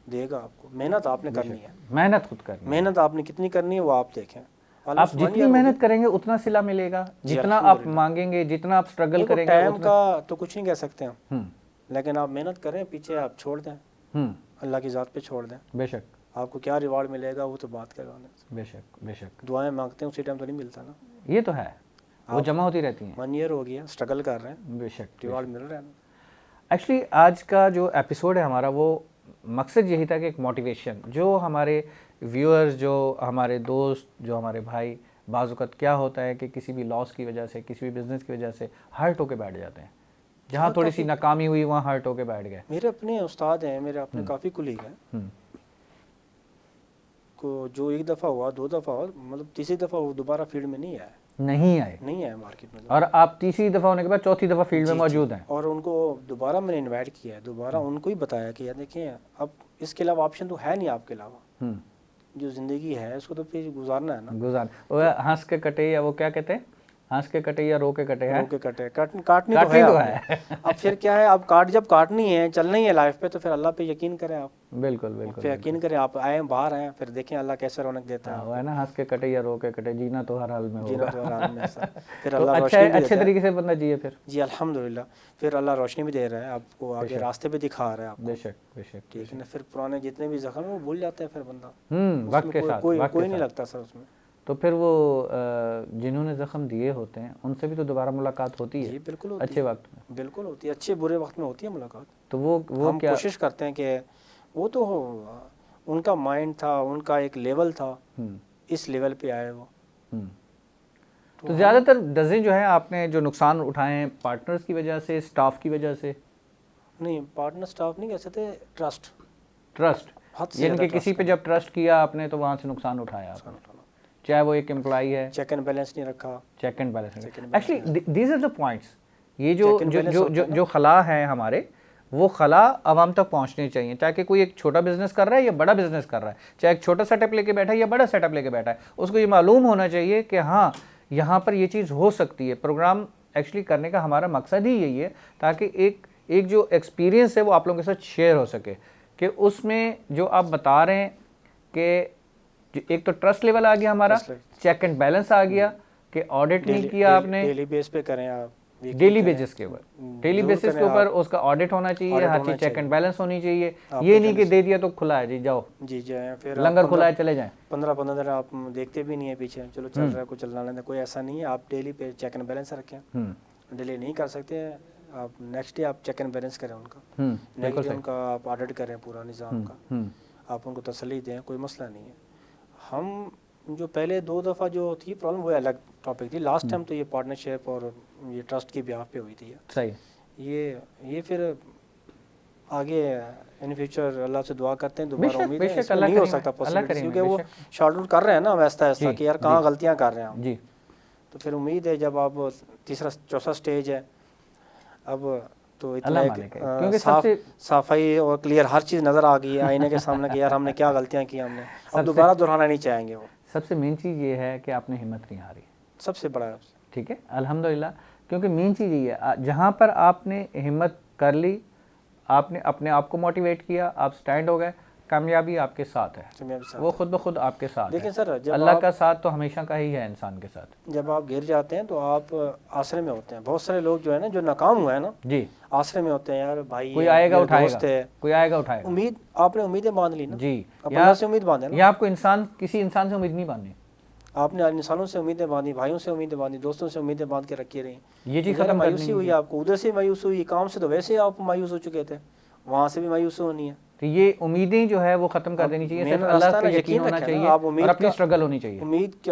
देगा आपको। मेहनत आपने करनी है, मेहनत खुद करनी, मेहनत आपने कितनी करनी है वो आप देखें। आप जितनी मेहनत करेंगे उतना सिला मिलेगा, जितना आप मांगेंगे, जितना आप स्ट्रगल करेंगे। टाइम का तो कुछ नहीं कह सकते हम, लेकिन आप मेहनत करें, पीछे आप छोड़ दें, अल्लाह की ज़ात पे छोड़ दें। बेशक आपको क्या रिवार्ड मिलेगा वो तो बात करेगा। बेशक बेशक। दुआएं मांगते हैं उसी टाइम तो नहीं मिलता ना, ये तो है, वो जमा होती रहती हैं। 1 ईयर हो गया स्ट्रगल कर रहे हैं, बेशक रिवार्ड मिल रहा है। एक्चुअली आज का जो एपिसोड है हमारा, वो मकसद यही था कि एक मोटिवेशन, जो हमारे व्यूअर्स, जो हमारे दोस्त, जो हमारे भाई, बाज़-औक़ात क्या होता है कि किसी भी लॉस की वजह से, किसी भी बिज़नेस की वजह से हर्ट होके बैठ जाते हैं, जहाँ थोड़ी सी नाकामी हुई वहाँ हर्ट होके बैठ गए। मेरे अपने उस्ताद हैं, मेरे अपने काफ़ी कुलीग हैं को जो एक दफ़ा हुआ, 2 दफ़ा हुआ, मतलब तीसरी दफ़ा वो दोबारा फील्ड में नहीं आए मार्केट में। और आप तीसरी दफ़ा होने के बाद चौथी दफ़ा फील्ड में मौजूद हैं, और उनको दोबारा मैंने इनवाइट किया है, दोबारा उनको ही बताया कि यार देखिए अब इसके अलावा ऑप्शन तो है नहीं आपके अलावा, जो ज़िंदगी है उसको तो फिर गुजारना है ना। वो हंस के कटे, या वो क्या कहते हैं, हंस के कटे या रो के कटे हैं, रो के कटे, काटनी तो है। अब फिर क्या है, अब जब काटनी है, चलना ही है लाइफ पे, तो फिर अल्लाह पे यकीन करें आप। बिल्कुल बिल्कुल, फिर यकीन करें, आप आए बाहर आए, फिर देखें अल्लाह कैसे रौनक देता है। वो है ना, हंस के कटे या रो के कटे, जीना तो हर हाल में होगा। जीना तो हर हाल में ऐसा। फिर तो अल्लाह रोशनी भी अच्छे तरीके से बंदा जिए फिर। जी अल्हम्दुलिल्लाह, फिर अल्लाह रोशनी भी दे रहा है आपको, आगे रास्ते पे दिखा रहा है आपको। बेशक बेशक, ठीक है ना। फिर पुराने जितने भी जख्म वो भूल जाते हैं फिर बंदा, वक्त के साथ, कोई नहीं लगता सर उसमें। तो फिर वो जिन्होंने ज़ख्म दिए होते हैं उनसे भी तो दोबारा मुलाकात होती है। जी बिल्कुल, अच्छे वक्त में बिल्कुल होती है, अच्छे बुरे वक्त में होती है मुलाकात। तो वो हम क्या कोशिश करते हैं कि वो तो उनका माइंड था, उनका एक लेवल था, इस लेवल पे आए वो। तो ज़्यादातर डजें जो है आपने जो नुकसान उठाए हैं, पार्टनर्स की वजह से, स्टाफ की वजह से? नहीं, पार्टनर स्टाफ नहीं कह सकते, ट्रस्ट यानी कि किसी पे जब ट्रस्ट किया आपने तो वहाँ से नुकसान उठाया आपने, चाहे वो एक एम्प्लॉई है। चेक एंड बैलेंस नहीं रखा, check and balance. Actually these are the points, ये जो खला है हमारे, वो खला आवाम तक पहुंचनी चाहिए, चाहे कोई एक छोटा बिजनेस कर रहा है या बड़ा बिजनेस कर रहा है, चाहे एक छोटा सेटअप लेके बैठा है या बड़ा सेटअप लेके बैठा है, उसको ये मालूम होना चाहिए कि हाँ यहाँ पर ये चीज़ हो सकती है। प्रोग्राम एक्चुअली करने का हमारा मकसद ही यही है, ताकि एक जो एक्सपीरियंस है वो आप लोगों के साथ शेयर हो सके, कि उसमें जो आप बता रहे हैं कि एक तो ट्रस्ट लेवल आ गया हमारा, चेक एंड बैलेंस आ गया, कि ऑडिट नहीं किया आपने, डेली बेस पे करें आप, डेली बेसिस के ऊपर, डेली बेसिस के ऊपर उसका ऑडिट होना चाहिए, हर चीज चेक एंड बैलेंस होनी चाहिए। ये नहीं कि दे दिया तो खुला है जी जाओ, जी जाए, फिर लंगर खुला है चले जाएं, 15 दिन आप देखते भी नहीं है पीछे, चलो चल रहा है कुछ चलना लेना, कोई ऐसा नहीं है। आप डेली पे चेक एंड बैलेंस रखें, डेली नहीं कर सकते आप, नेक्स्ट डे आप चेक एंड बैलेंस करें उनका, नेक्स्ट डे उनका आप ऑडिट करें पूरा निज़ाम का, आप उनको तसल्ली दें, कोई मसला नहीं है। हम जो पहले 2 दफ़ा जो थी प्रॉब्लम वो अलग टॉपिक थी, लास्ट टाइम तो ये पार्टनरशिप और ये ट्रस्ट की ब्याह पे हुई थी। सही, ये फिर आगे इन फ्यूचर अल्लाह से दुआ करते हैं, दोबारा उम्मीद है नहीं हो सकता पॉसिबल, क्योंकि वो शॉर्ट आउट कर रहे हैं ना वैसा ऐसा कि यार कहाँ गलतियाँ कर रहे हैं हम जी। तो फिर उम्मीद है जब आप तीसरा चौथा स्टेज है अब, तो इतना सफाई और क्लियर हर चीज़ नज़र आ गई है आईने के सामने कि यार हमने क्या गलतियाँ की, हमने अब दोबारा दोहराना नहीं चाहेंगे। वो सबसे मेन चीज़ ये है कि आपने हिम्मत नहीं हारी, सबसे बड़ा है। ठीक है, अल्हम्दुलिल्लाह, क्योंकि मेन चीज़ ये है, जहाँ पर आपने हिम्मत कर ली, आपने अपने आप को मोटिवेट किया, आप स्टैंड हो गए, कामयाबी आपके साथ है, वो खुद ब खुद आपके साथ है। सर, अल्लाह का साथ तो हमेशा का ही है इंसान के साथ। जब आप गिर जाते हैं तो आप आसरे में होते हैं। बहुत सारे लोग जो है ना, जो नाकाम हुए हैं ना जी, आसरे में होते हैं, यार भाई कोई आएगा उठाएगा, कोई आएगा उठाएगा। उम्मीद, आपने उम्मीदें बांध ली ना जी, अल्लाह से उम्मीद बांधे ना, या आपको किसी इंसान से उम्मीद नहीं बांधनी, आपने इंसानों से उम्मीदें बांधी, भाइयों से उम्मीदें बांधी, दोस्तों से उम्मीदें बांध के रखी रही, ये चीज़ खत्म मायूसी हुई आपको, उधर से मायूस हुई, काम से तो वैसे ही आप मायूस हो चुके थे, वहाँ से भी मायूस होनी है। तो ये उम्मीदें जो है वो खत्म कर देनी चाहिए, सिर्फ अल्लाह पे यकीन होना चाहिए, आप और अपनी स्ट्रगल होनी चाहिए।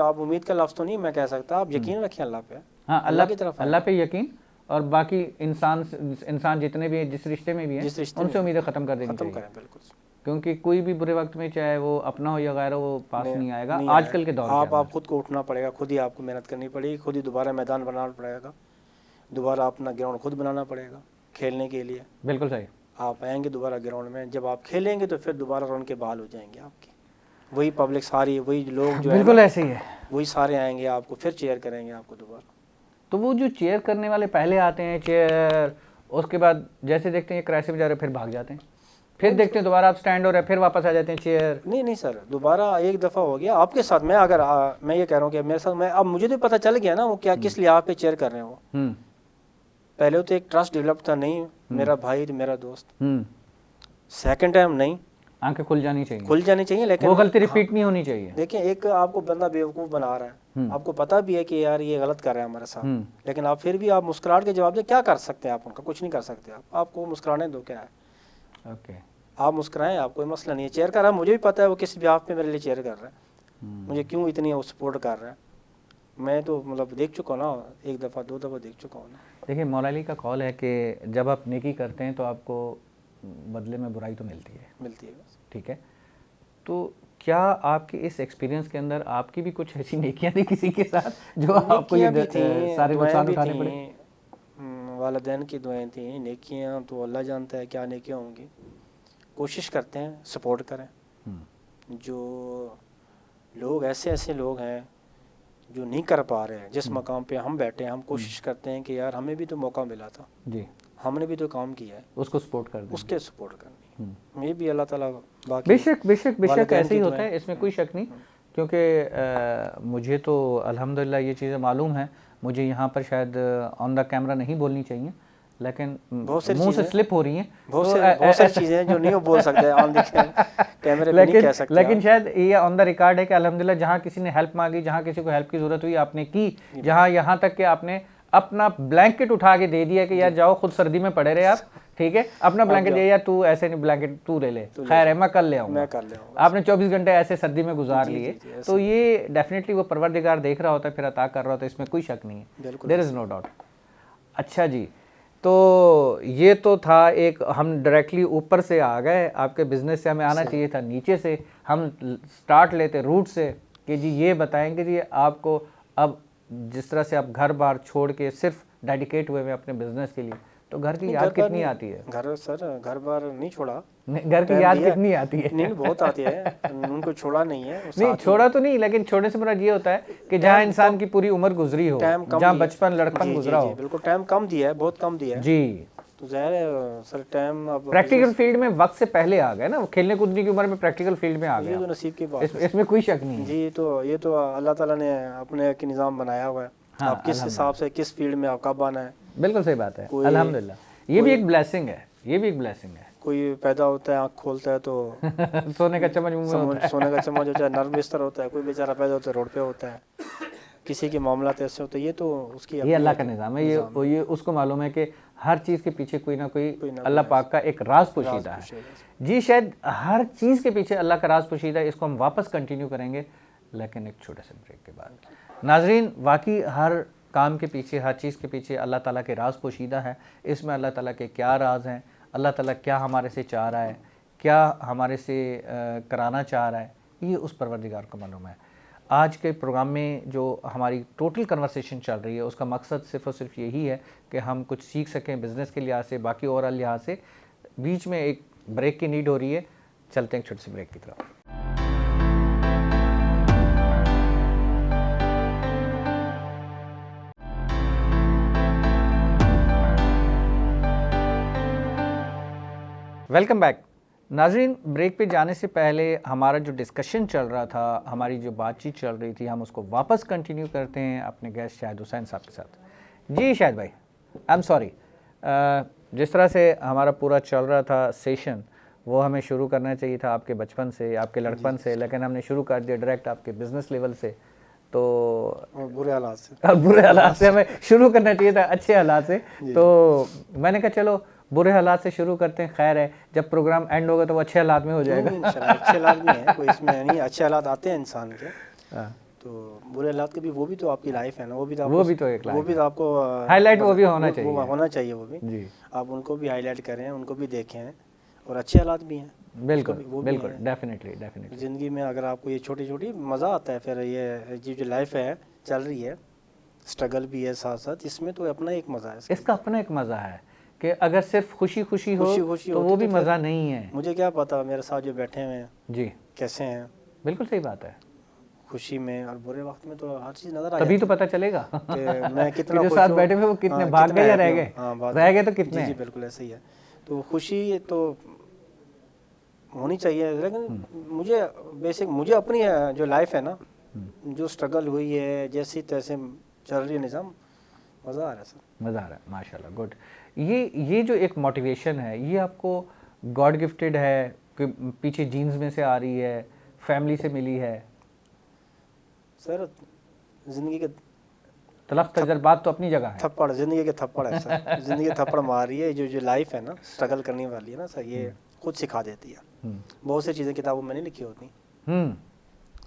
आप उम्मीद का लफ्ज़ तो नहीं मैं कह सकता, आप यकीन रखें अल्लाह पे, हाँ अल्लाह की तरफ, अल्लाह पे यकीन, और बाकी इंसान जितने भी जिस रिश्ते में भी हैं उनसे उम्मीदें खत्म कर देनी चाहिए। बिल्कुल। क्योंकि कोई भी बुरे वक्त में चाहे वो अपना हो या गैर हो, वो पास नहीं आएगा आजकल के दौर के आप खुद को उठना पड़ेगा, खुद ही आपको मेहनत करनी पड़ेगी, खुद ही दोबारा मैदान बनाना पड़ेगा, दोबारा अपना ग्राउंड खुद बनाना पड़ेगा खेलने के लिए। बिल्कुल सही। आप आएंगे दोबारा ग्राउंड में, जब आप खेलेंगे तो फिर दोबारा रन के बहाल हो जाएंगे आपके, वही पब्लिक सारी, वही लोग जो बिल्कुल ऐसे ही है, वही सारे आएंगे आपको फिर चेयर करेंगे आपको दोबारा। तो वो जो चेयर करने वाले पहले आते हैं चेयर, उसके बाद जैसे देखते हैं क्राइसिस में जा रहे फिर भाग जाते हैं, फिर देखते हैं दोबारा आप स्टैंड हो रहे फिर वापस आ जाते हैं चेयर। नहीं सर, दोबारा एक दफ़ा हो गया आपके साथ, मैं अगर मैं ये कह रहा हूँ कि मेरे साथ, मैं अब मुझे तो पता चल गया ना वो क्या किस लिए आप पे चेयर कर रहे हैं वो। पहले तो एक ट्रस्ट डेवलप था, नहीं मेरा भाई मेरा दोस्त, सेकंड टाइम नहीं, आंखें खुल जानी चाहिए, लेकिन वो गलती रिपीट नहीं होनी चाहिए। देखिए एक आपको बंदा बेवकूफ़ बना रहा है, आपको पता भी है कि यार ये गलत कर रहा है हमारे साथ, लेकिन आप फिर भी आप मुस्कुराहट के जवाब दे, क्या कर सकते हैं आप उनका, कुछ नहीं कर सकते आप, आपको मुस्कुराने दो, क्या है ओके आप मुस्कुराएं, आप कोई मसला नहीं है। चेयर कर रहा है, मुझे भी पता है वो किस ब्याह पे मेरे लिए चेयर कर रहा है, मुझे क्यों इतनी वो सपोर्ट कर रहा है, मैं तो मतलब देख चुका हूँ ना, एक दफ़ा दो दफ़ा देख चुका हूँ ना। देखिए मौला अली का कॉल है कि जब आप नेकी करते हैं तो आपको बदले में बुराई तो मिलती है ठीक है, तो क्या आपके इस एक्सपीरियंस के अंदर आपकी भी कुछ ऐसी नेकियां थी किसी के साथ जो आपको ये सारे नुकसान उठाने पड़े? वालिदैन की दुआएं थी, नेकियां तो अल्लाह जानता है क्या नेकियां होंगी, कोशिश करते हैं सपोर्ट करें। जो लोग ऐसे लोग हैं जो नहीं कर पा रहे हैं, जिस मकाम पे हम बैठे हैं, हम कोशिश करते हैं कि यार हमें भी तो मौका मिला था जी, हमने भी तो काम किया है, उसको सपोर्ट कर दें, उसके सपोर्ट करनी, ये भी अल्लाह ताला बाकी बेशक ऐसे ही होता है, इसमें कोई शक नहीं, क्योंकि मुझे तो अल्हम्दुलिल्लाह ये चीज़ें मालूम है, मुझे यहाँ पर शायद ऑन द कैमरा नहीं बोलनी चाहिए, लेकिन मुंह से स्लिप हो रही हैं, बहुत सारी चीज़ें हैं जो नहीं बोल सकते ऑन द कैमरे पे नहीं कह सकते, लेकिन शायद ये ऑन द रिकॉर्ड है कि अल्हम्दुलिल्लाह जहाँ किसी ने हेल्प मांगी, जहाँ किसी को हेल्प की ज़रूरत हुई आपने की, जहाँ यहाँ तक कि आपने अपना ब्लैंकेट उठा के दे दिया कि यार जाओ खुद सर्दी में पड़े रहे आप, ठीक है, अपना ब्लैंकेट दे, यार तू ऐसे नहीं ब्लैंकेट तू ले ले, खैर है मैं कल ले आऊँगा, आपने 24 घंटे ऐसे सर्दी में गुजार लिए, तो ये डेफिनेटली वो परवरदिगार देख रहा होता है, फिर अता कर रहा होता है, इसमें कोई शक नहीं है, देयर इज़ नो डाउट। अच्छा जी, तो ये तो था एक, हम डायरेक्टली ऊपर से आ गए, आपके बिजनेस से हमें आना चाहिए था नीचे से, हम स्टार्ट लेते रूट से कि जी ये बताएंगे जी आपको अब जिस तरह से आप घर बार छोड़ के सिर्फ डेडिकेट हुए हैं अपने बिजनेस के लिए, तो घर की याद कितनी आती है? घर बार नहीं छोड़ा, घर की याद कितनी आती है? नहीं बहुत आती है, उनको छोड़ा नहीं है, नहीं छोड़ा तो नहीं, लेकिन छोड़ने से मुराद ये होता है कि जहाँ इंसान की पूरी उम्र गुजरी हो, जहाँ बचपन लड़कपन गुजरा हो, बिल्कुल टाइम कम दिया है, बहुत कम दिया है जी, तो ज़ाहिर है सर टाइम अब प्रैक्टिकल फील्ड में वक्त से पहले आ गए ना, वो खेलने कूदने की उम्र में प्रैक्टिकल फील्ड में आ गए, ये तो नसीब की बात है, इसमें कोई शक नहीं है जी। ये तो अल्लाह ताला ने अपने एक निज़ाम बनाया हुआ है, आप किस हिसाब से किस फील्ड में आप कब आना है, बिल्कुल सही बात है, अल्हम्दुलिल्लाह, ये भी एक ब्लेसिंग है, ये भी एक ब्लेसिंग है। कोई पैदा होता है आँख खोलता है तो सोने का चम्मच मुंह में होता है, सोने का चम्मच होता है, नर्म बिस्तर होता है, कोई बेचारा पैदा होता है रोड पे होता है, किसी के मामला ऐसे होते हैं, ये तो उसकी ये अल्लाह का निज़ाम है, ये उसको मालूम है कि हर चीज़ के पीछे कोई ना कोई अल्लाह पाक का एक राज पोशीदा है जी, शायद हर चीज़ के पीछे अल्लाह का राज पोशीदा है, इसको हम वापस कंटिन्यू करेंगे लेकिन एक छोटे से ब्रेक के बाद। नाजरीन, वाकई हर काम के पीछे, हर चीज़ के पीछे अल्लाह ताला के राज पोशीदा है, इसमें अल्लाह ताला के क्या राज हैं, अल्लाह ताला क्या हमारे से चाह रहा है, क्या हमारे से कराना चाह रहा है, ये उस परवरदिगार को मालूम है। आज के प्रोग्राम में जो हमारी टोटल कन्वर्सेशन चल रही है उसका मकसद सिर्फ़ और सिर्फ यही है कि हम कुछ सीख सकें बिज़नेस के लिहाज से, बाकी ओवरऑल लिहाज से। बीच में एक ब्रेक की नीड हो रही है, चलते हैं एक छोटे से ब्रेक की तरफ। वेलकम बैक नाजरीन। ब्रेक पे जाने से पहले हमारा जो डिस्कशन चल रहा था, हमारी जो बातचीत चल रही थी, हम उसको वापस कंटिन्यू करते हैं अपने गेस्ट शाहिद हुसैन साहब के साथ। जी शाहिद भाई, आई एम सॉरी, जिस तरह से हमारा पूरा चल रहा था सेशन, वो हमें शुरू करना चाहिए था आपके बचपन से, आपके लड़कपन से, लेकिन हमने शुरू कर दिया डायरेक्ट आपके बिजनेस लेवल से, तो बुरे हालात से हमें शुरू करना चाहिए था, अच्छे हालात से। तो मैंने कहा चलो बुरे हालात से शुरू करते हैं, खैर है जब प्रोग्राम एंड होगा तो वो अच्छे हालात में हो जाएगा। अच्छे हालात भी हैं, कोई इसमें नहीं, अच्छे हालात आते हैं इंसान के, तो बुरे हालात के भी, वो भी तो आपकी लाइफ है ना, वो भी तो एक लाइफ, वो भी तो आपको हाईलाइट वो भी होना चाहिए वो भी जी, आप उनको भी हाईलाइट करें, उनको भी देखें, और अच्छे हालात भी हैं। बिल्कुल वो भी बिल्कुल, हैं। डेफिनेटली ज़िंदगी में अगर आपको ये छोटी छोटी मज़ा आता है, फिर ये जो लाइफ है चल रही है, स्ट्रगल भी है साथ साथ, इसमें तो अपना एक मज़ा है। इसका अपना एक मज़ा है कि अगर सिर्फ खुशी खुशी हो खुशी तो होती वो भी तो फिर मज़ा नहीं है। मुझे क्या पता मेरे साथ जो बैठे हुए हैं जी कैसे हैं, बिल्कुल सही बात है, खुशी में और बुरे वक्त में तो हर चीज़ नज़र आ तभी तो जाती पता चलेगा है कि मैं कि कितना जो खुश साथ हूँ। बैठे हुए वो कितने हाँ, भाग कितना गए या happy रह हूँ। गए, हाँ, बात रह गए तो कितने जी हैं? बिल्कुल ऐसे ही है। तो खुशी तो होनी चाहिए, लेकिन मुझे बेसिक मुझे अपनी जो लाइफ है ना, जो स्ट्रगल हुई है जैसी तैसे चल रही है निज़ाम, मज़ा आ रहा है सर। मज़ा आ रहा है माशाल्लाह, गुड। ये जो एक मोटिवेशन है ये आपको गॉड गिफ्टेड है कि पीछे जीन्स में से आ रही है, फैमिली से मिली है? सर ज़िंदगी के तलफ तजर्बात तो अपनी जगह है। थप्पड़, ज़िंदगी के थप्पड़ है सर। ज़िंदगी थप्पड़ मार रही है, जो लाइफ है ना स्ट्रगल करने वाली है ना सर, ये खुद सिखा देती है। बहुत सी चीज़ें किताबों में नहीं लिखी होती,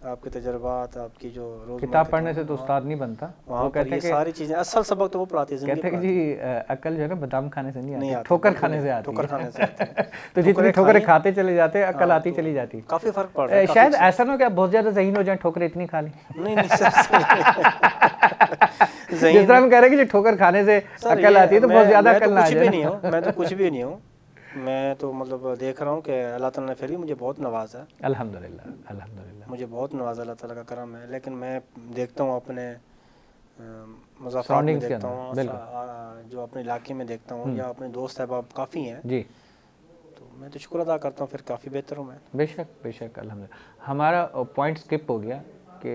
आपके तजर्बात, आपकी जो रोज़ किताब पढ़ने से तो उस्ताद नहीं बनता, वो कहते हैं कि सारी चीज़ें असल सबक तो वो पढ़ाती है, कहते हैं कि जी अकल जो है ना बादाम खाने से नहीं आती, आती, ठोकर बिल्कुल खाने से आती ठोकर है। खाने से आती है। तो जितनी ठोकरें खाते चले जाते हैं अकल आती तो चली जाती है। काफ़ी फ़र्क पड़ रहा है। शायद ऐसा ना हो कि आप बहुत ज़्यादा ज़हीन हो जाए, ठोकरें इतनी खा ली। नहीं नहीं सर, जिस तरह हम कह रहे हैं कि जो ठोकर खाने से अकल आती है तो बहुत ज़्यादा अकल ना आ जाए। मैं तो कुछ भी नहीं हूँ। मैं तो मतलब देख रहा हूँ कि अल्लाह ताला ने फिर भी मुझे बहुत नवाजा है। अल्हम्दुलिल्लाह, अल्हम्दुलिल्लाह। मुझे बहुत नवाजा, अल्लाह ताला का करम है। लेकिन मैं देखता हूँ अपने मुज़ाफ़रात में Surroundings के देखता अंदर, हूँ, बिल्कुल। जो अपने इलाके में देखता हूँ या अपने दोस्त अहबाब काफ़ी हैं, जी तो मैं तो शुक्र अदा करता हूँ, फिर काफ़ी बेहतर हूँ मैं। बेशक बेशक, अल्हम्दुलिल्लाह। हमारा पॉइंट स्किप हो गया कि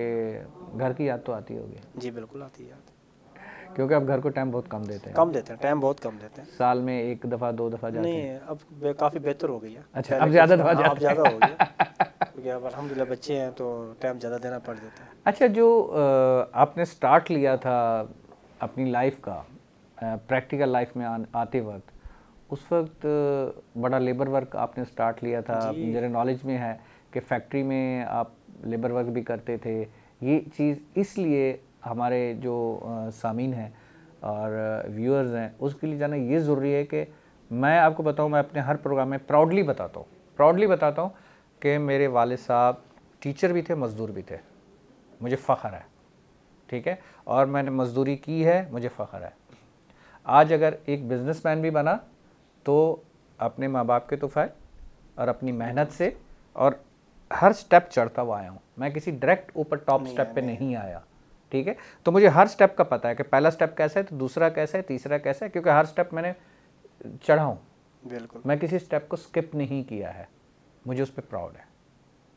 घर की याद तो आती होगी, जी बिल्कुल आती है याद। क्योंकि आप घर को टाइम बहुत कम देते हैं। कम देते हैं, टाइम बहुत कम देते हैं। साल में एक दफ़ा दो दफ़ा जाते हैं? नहीं, अब काफ़ी बेहतर हो गई है। अच्छा, अब ज़्यादा दफ़ा अब जाते ज़्यादा हो गया, क्योंकि अब अल्हम्दुलिल्लाह बच्चे हैं तो टाइम ज़्यादा देना पड़ जाता है। अच्छा, जो आपने स्टार्ट लिया था अपनी लाइफ का, प्रैक्टिकल लाइफ में आते वक्त, उस वक्त बड़ा लेबर वर्क आपने स्टार्ट लिया था। मेरे नॉलेज में है कि फैक्ट्री में आप लेबर वर्क भी करते थे। ये चीज़ इसलिए हमारे जो सामीन हैं और व्यूअर्स हैं उसके लिए जाना ये ज़रूरी है कि मैं आपको बताऊं, मैं अपने हर प्रोग्राम में प्राउडली बताता हूं कि मेरे वालिद साहब टीचर भी थे, मज़दूर भी थे। मुझे फ़ख्र है, ठीक है, और मैंने मज़दूरी की है, मुझे फ़ख्र है। आज अगर एक बिज़नेसमैन भी बना तो अपने माँ बाप के तोहफ़े और अपनी मेहनत से और हर स्टेप चढ़ता हुआ आया हूँ। मैं किसी डायरेक्ट ऊपर टॉप स्टेप पे नहीं आया, ठीक है। तो मुझे हर स्टेप का पता है कि पहला स्टेप कैसा है, तो दूसरा कैसा है, तीसरा कैसा है, क्योंकि हर स्टेप मैंने चढ़ा हूँ। बिल्कुल, मैं किसी स्टेप को स्किप नहीं किया है, मुझे उस पर प्राउड है,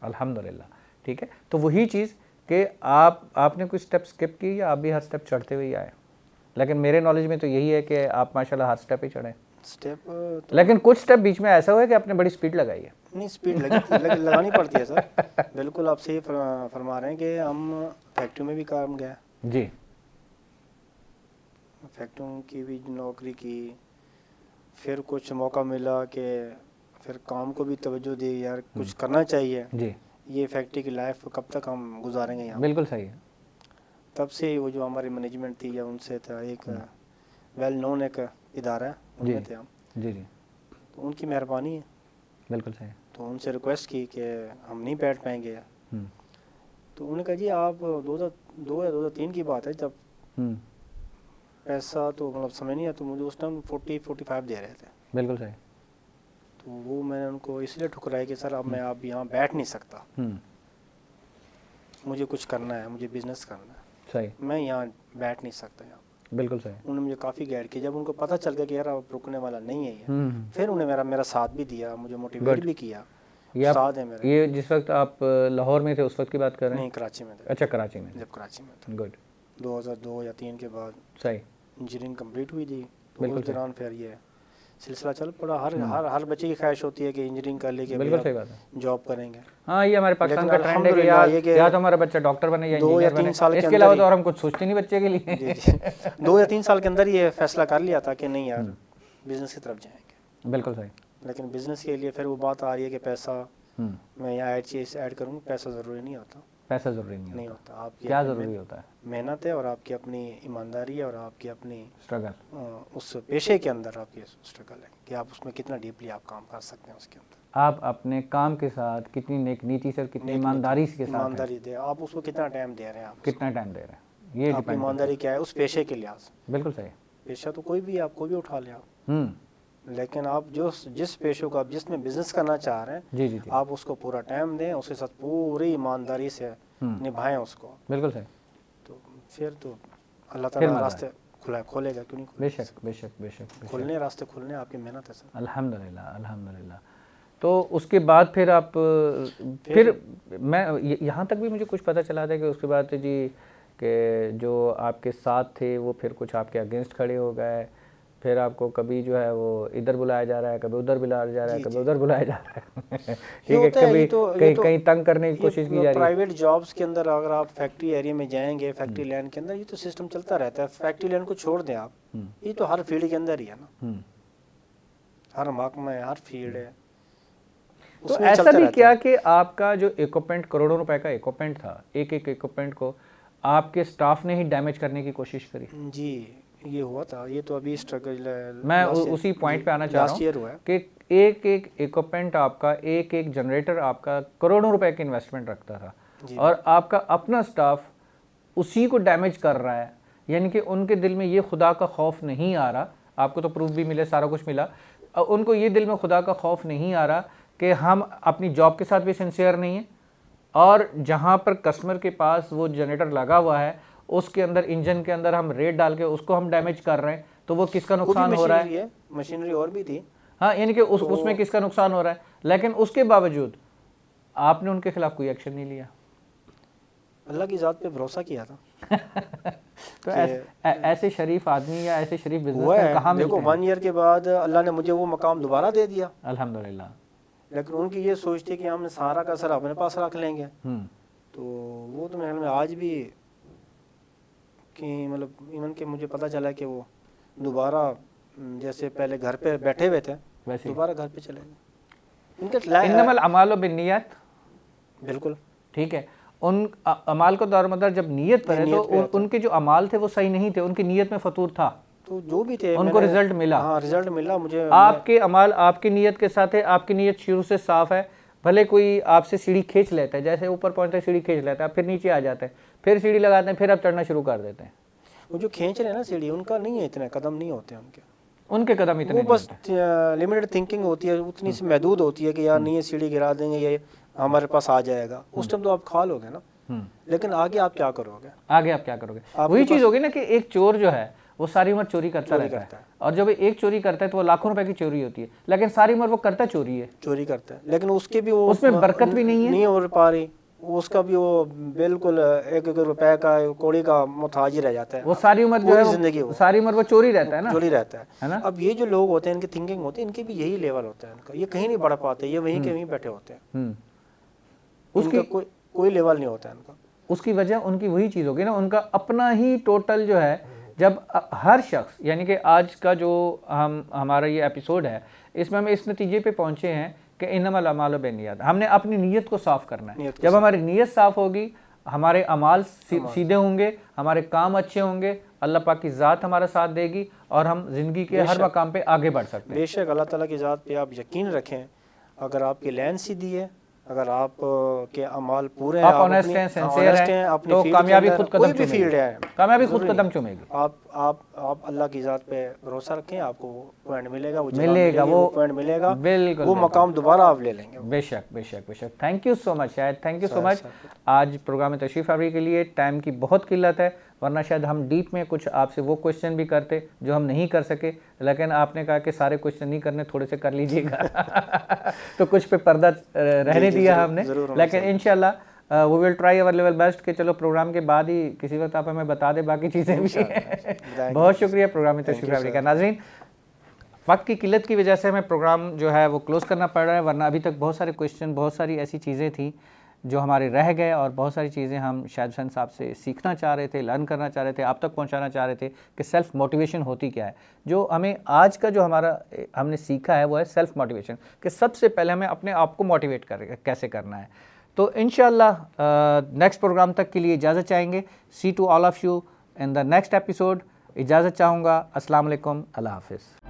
अल्हम्दुलिल्लाह, ठीक है। तो वही चीज़ कि आपने कोई स्टेप स्किप की या आप भी हर स्टेप चढ़ते हुए आए, लेकिन मेरे नॉलेज में तो यही है कि आप माशाल्लाह हर स्टेप ही चढ़े। स्टेप तो लेकिन कुछ स्टेप बीच में ऐसा हुआ है कि आपने बड़ी स्पीड लगाई है। नहीं, स्पीड लगानी पड़ती है सर। बिल्कुल आप सही फरमा रहे हैं कि हम फैक्ट्री में भी काम गया जी, फैक्ट्रियों की भी नौकरी की, फिर कुछ मौका मिला कि फिर काम को भी तवज्जो दी, यार कुछ करना चाहिए जी, ये फैक्ट्री की लाइफ कब तक हम गुजारेंगे यहाँ। बिल्कुल सही है। तब से वो जो हमारी मैनेजमेंट थी या उनसे था, एक वेल नोन एक इदारा है, उनमें थे हम। जी जी, तो उनकी मेहरबानी है, बिल्कुल सही है। तो उनसे रिक्वेस्ट की कि हम नहीं बैठ पाएंगे। तो उन्होंने कहा जी आप 2003 की बात है, जब पैसा तो मतलब समय नहीं है, तो मुझे उस टाइम 40-45 दे रहे थे। बिल्कुल सही। तो वो मैंने उनको इसलिए ठुकराया कि सर अब मैं आप यहाँ बैठ नहीं सकता, मुझे कुछ करना है, मुझे बिजनेस करना है, सही, मैं यहाँ बैठ नहीं सकता यहाँ। बिल्कुल सही। उन्होंने मुझे काफ़ी गाइड किया। जब उनको पता चल गया कि यार अब रुकने वाला नहीं है ये, फिर उन्होंने मेरा साथ भी दिया, मुझे मोटिवेट भी किया। साथ है मेरे। ये जिस वक्त आप लाहौर में थे उस वक्त की बात कर रहे हैं? नहीं, कराची में थे। अच्छा, कराची में। जब कराची में था, गुड, 2002 या 3 के बाद सही, इंजीनियरिंग कंप्लीट हुई थी। तो बिल्कुल उस दौरान फिर ये सिलसिला चल पड़ा। हर बच्चे की ख्वाहिश होती है कि इंजीनियरिंग कर ले, बिल्कुल सही बात है, जॉब करेंगे। हाँ, ये हमारे पाकिस्तान का ट्रेंड है कि या तो हमारा बच्चा डॉक्टर बने या 2 या 3 साल के इसके अलावा तो और हम कुछ सोचते नहीं बच्चे के लिए। 2 या 3 साल के अंदर ये फैसला कर लिया था कि नहीं यार बिजनेस की तरफ जाएंगे। बिल्कुल सही। लेकिन बिजनेस के लिए फिर वो बात आ रही है कि पैसा, मैं यहाँ ऐड करूँगा, पैसा ज़रूरी नहीं आता। पैसा ज़रूरी नहीं होता। होता। आपकी क्या ज़रूरी होता है? मेहनत है और आपकी अपनी ईमानदारी है और आपकी अपनी स्ट्रगल। उस पेशे के अंदर आपकी स्ट्रगल है कि आप उसमें कितना डीपली आप काम कर सकते हैं उसके अंदर। आप अपने काम के साथ कितनी नेक नीति से, कितनी ईमानदारी के साथ हैं, ईमानदारी दे, आप उसको कितना टाइम दे रहे हैं, आप कितना टाइम दे रहे हैं, ये आपकी डिपेंड। ईमानदारी क्या है उस पेशे के लिहाज। बिल्कुल सही। पेशा तो कोई भी, आप कोई भी उठा ले आप, लेकिन आप जिस पेशे को आप जिसमें बिजनेस करना चाह रहे हैं, जी जी जी, आप उसको पूरा टाइम दें, उसके साथ पूरी ईमानदारी से निभाएं उसको। बिल्कुल सही। तो फिर तो अल्लाह ताला रास्ते खोलेगा, क्यों नहीं? बेशक बेशक बेशक, खुलने रास्ते खुलने, आपकी मेहनत है सर। अल्हम्दुलिल्लाह अल्हम्दुलिल्लाह। तो उसके बाद फिर आप फिर मैं यहाँ तक भी मुझे कुछ पता चला था कि उसके बाद जी कि जो आपके साथ थे वो फिर कुछ आपके अगेंस्ट खड़े हो गए, फिर आपको कभी जो है वो इधर बुलाया जा रहा है, कभी उधर बुलाया जा रहा है, कभी उधर बुलाया जा रहा है ठीक है, कभी कहीं तंग करने की कोशिश की जा रही है। प्राइवेट जॉब्स के अंदर अगर आप फैक्ट्री एरिया में जाएंगे, फैक्ट्री लैंड के अंदर, ये तो सिस्टम चलता रहता है। फैक्ट्री लैंड को छोड़ दें आप, ये तो हर फील्ड के अंदर ही है ना, हर महकमा है, हर फील्ड है। तो ऐसा भी क्या कि आपका जो इक्विपमेंट करोड़ों रुपए का इक्विपमेंट था, एक एक इक्विपमेंट को आपके स्टाफ ने ही डैमेज करने की कोशिश करी? जी, ये हुआ था। ये तो अभी स्ट्रगल, मैं उसी पॉइंट पे आना चाह रहा हूँ कि एक एक इक्विपमेंट आपका, एक एक जनरेटर आपका करोड़ों रुपए की इन्वेस्टमेंट रखता था और आपका अपना स्टाफ उसी को डैमेज कर रहा है। यानी कि उनके दिल में ये खुदा का खौफ नहीं आ रहा, आपको तो प्रूफ भी मिले, सारा कुछ मिला, उनको ये दिल में खुदा का खौफ नहीं आ रहा कि हम अपनी जॉब के साथ भी सिंसियर नहीं है और जहाँ पर कस्टमर के पास वो जनरेटर लगा हुआ है उसके अंदर, इंजन के अंदर हम रेत डाल के उसको हम डैमेज कर रहे हैं, तो वो किसका नुकसान हो रहा है? मशीनरी और भी थी, हाँ, यानी कि उसमें किसका नुकसान हो रहा है? लेकिन उसके बावजूद आपने उनके खिलाफ कोई एक्शन नहीं लिया। अल्लाह की ज़ात पे भरोसा किया था तो ऐसे शरीफ आदमी या ऐसे शरीफ बिजनेसमैन कहाँ मिलते हैं? देखो 1 ईयर के बाद अल्लाह ने मुझे वो मकाम दोबारा दे दिया, अल्हम्दुलिल्लाह। लेकिन उनकी ये सोच थी कि हम सारा का सारा अपने पास रख लेंगे। तो वो तो मेरे ख्याल में आज भी कि मतलब इवन के मुझे पता चला कि वो दोबारा जैसे पहले घर पे बैठे हुए थे वैसे दोबारा घर पे चले गए। इन्नमल अमालु बिन्नियत, बिल्कुल ठीक है। उन अमाल को दारोमदार जब नीयत पर है तो उनके जो अमाल थे वो सही नहीं थे, उनकी नीयत में फतूर था, तो जो भी थे उनको रिजल्ट मिला। हाँ, रिजल्ट मिला मुझे। आपके अमाल आपकी नीयत के साथ है, आपकी नीयत शुरू से साफ है। भले कोई आपसे सीढ़ी खींच लेता है, जैसे ऊपर पहुंचता है सीढ़ी खींच लेता है, फिर नीचे आ जाता है, फिर सीढ़ी लगाते हैं, फिर आप चढ़ना शुरू कर देते हैं। वो जो खींच रहे हैं ना सीढ़ी, उनका नहीं है, इतने कदम नहीं होते उनके कदम इतने, वो बस लिमिटेड थिंकिंग होती है, उतनी सी महदूद होती है कि यार नहीं, सीढ़ी गिरा देंगे, ये हमारे पास आ जाएगा, उस टाइम तो आप खा लोगे ना, लेकिन आगे आप क्या करोगे? आगे आप क्या करोगे? वही चीज होगी ना कि एक चोर जो है वो सारी उम्र चोरी करता रहता है और जब एक चोरी करता है तो वो लाखों रुपए की चोरी होती है, लेकिन सारी उम्र वो करता चोरी करता है, लेकिन उसके भी वो उसमें बरकत भी नहीं हो पा रही, उसका भी वो बिल्कुल 1-1 रुपए का कौड़ी का मोहताज रह जाता है। वो सारी उम्र जो है जिंदगी, सारी उम्र वो चोरी रहता है ना, चोरी रहता है ना। अब ये जो लोग होते हैं, इनकी थिंकिंग होती है, इनके भी यही लेवल होता है इनका, ये कहीं नहीं बढ़ पाते, ये वहीं के वहीं बैठे होते हैं, उसका कोई लेवल नहीं होता है इनका। उसकी वजह उनकी वही चीज़ होगी ना, उनका अपना ही टोटल जो है, जब हर शख्स, यानी कि आज का जो हमारा ये एपिसोड है, इसमें हम इस नतीजे पे पहुंचे हैं कि इन्नमल अमालु बिन्नियत, हमने अपनी नीयत को साफ करना है। जब हमारी नीयत साफ होगी, हमारे अमाल सीधे होंगे, हमारे काम अच्छे होंगे, अल्लाह पाक की ज़ात हमारा साथ देगी और हम जिंदगी के हर मकाम पे आगे बढ़ सकते हैं। बेशक अल्लाह ताला की ज़ात पे आप यकीन रखें, अगर आपकी लाइन सीधी है, अगर आप के अमाल पूरे हैं, आप ऑनेस्ट हैं, सिंसियर हैं, तो कामयाबी खुद कदम चूमेगी। फील्ड है, कामयाबी खुद कदम चूमेगी। आप अल्लाह की ज़ात पे भरोसा रखें, आपको पॉइंट मिलेगा, वो पॉइंट मिलेगा, बिल्कुल, वो मकाम दोबारा आप ले लेंगे। बेशक बेशक बेशक। थैंक यू सो मच, शायद थैंक यू सो मच। आज प्रोग्राम में तशरीफ़ आवरी के लिए टाइम की बहुत किल्लत है, वरना शायद हम डीप में कुछ आपसे वो क्वेश्चन भी करते जो हम नहीं कर सके, लेकिन आपने कहा कि सारे क्वेश्चन नहीं करने, थोड़े से कर लीजिएगा तो कुछ पे पर्दा रहने दिया हमने, लेकिन इंशाल्लाह we will try our level best कि चलो प्रोग्राम के बाद ही किसी वक्त आप हमें बता दें बाकी चीज़ें भी बहुत शुक्रिया प्रोग्राम में तशरीफ़ आवरी का। नाज़रीन, वक्त की किल्लत की वजह से हमें प्रोग्राम जो है वो क्लोज़ करना पड़ रहा है, वरना अभी तक बहुत सारे क्वेश्चन, बहुत सारी ऐसी चीज़ें थी जो हमारे रह गए और बहुत सारी चीज़ें हम शाहिद हुसैन साहब से सीखना चाह रहे थे, लर्न करना चाह रहे थे, आप तक पहुंचाना चाह रहे थे कि सेल्फ मोटिवेशन होती क्या है। जो हमें आज का जो हमने सीखा है वो है सेल्फ मोटिवेशन, कि सबसे पहले हमें अपने आप को मोटिवेट कैसे करना है। तो इंशाल्लाह नेक्स्ट प्रोग्राम तक के लिए इजाज़त चाहेंगे। See to all of you in the next episode. इजाज़त चाहूँगा। अस्सलाम वालेकुम, अल्लाह हाफ़िज़।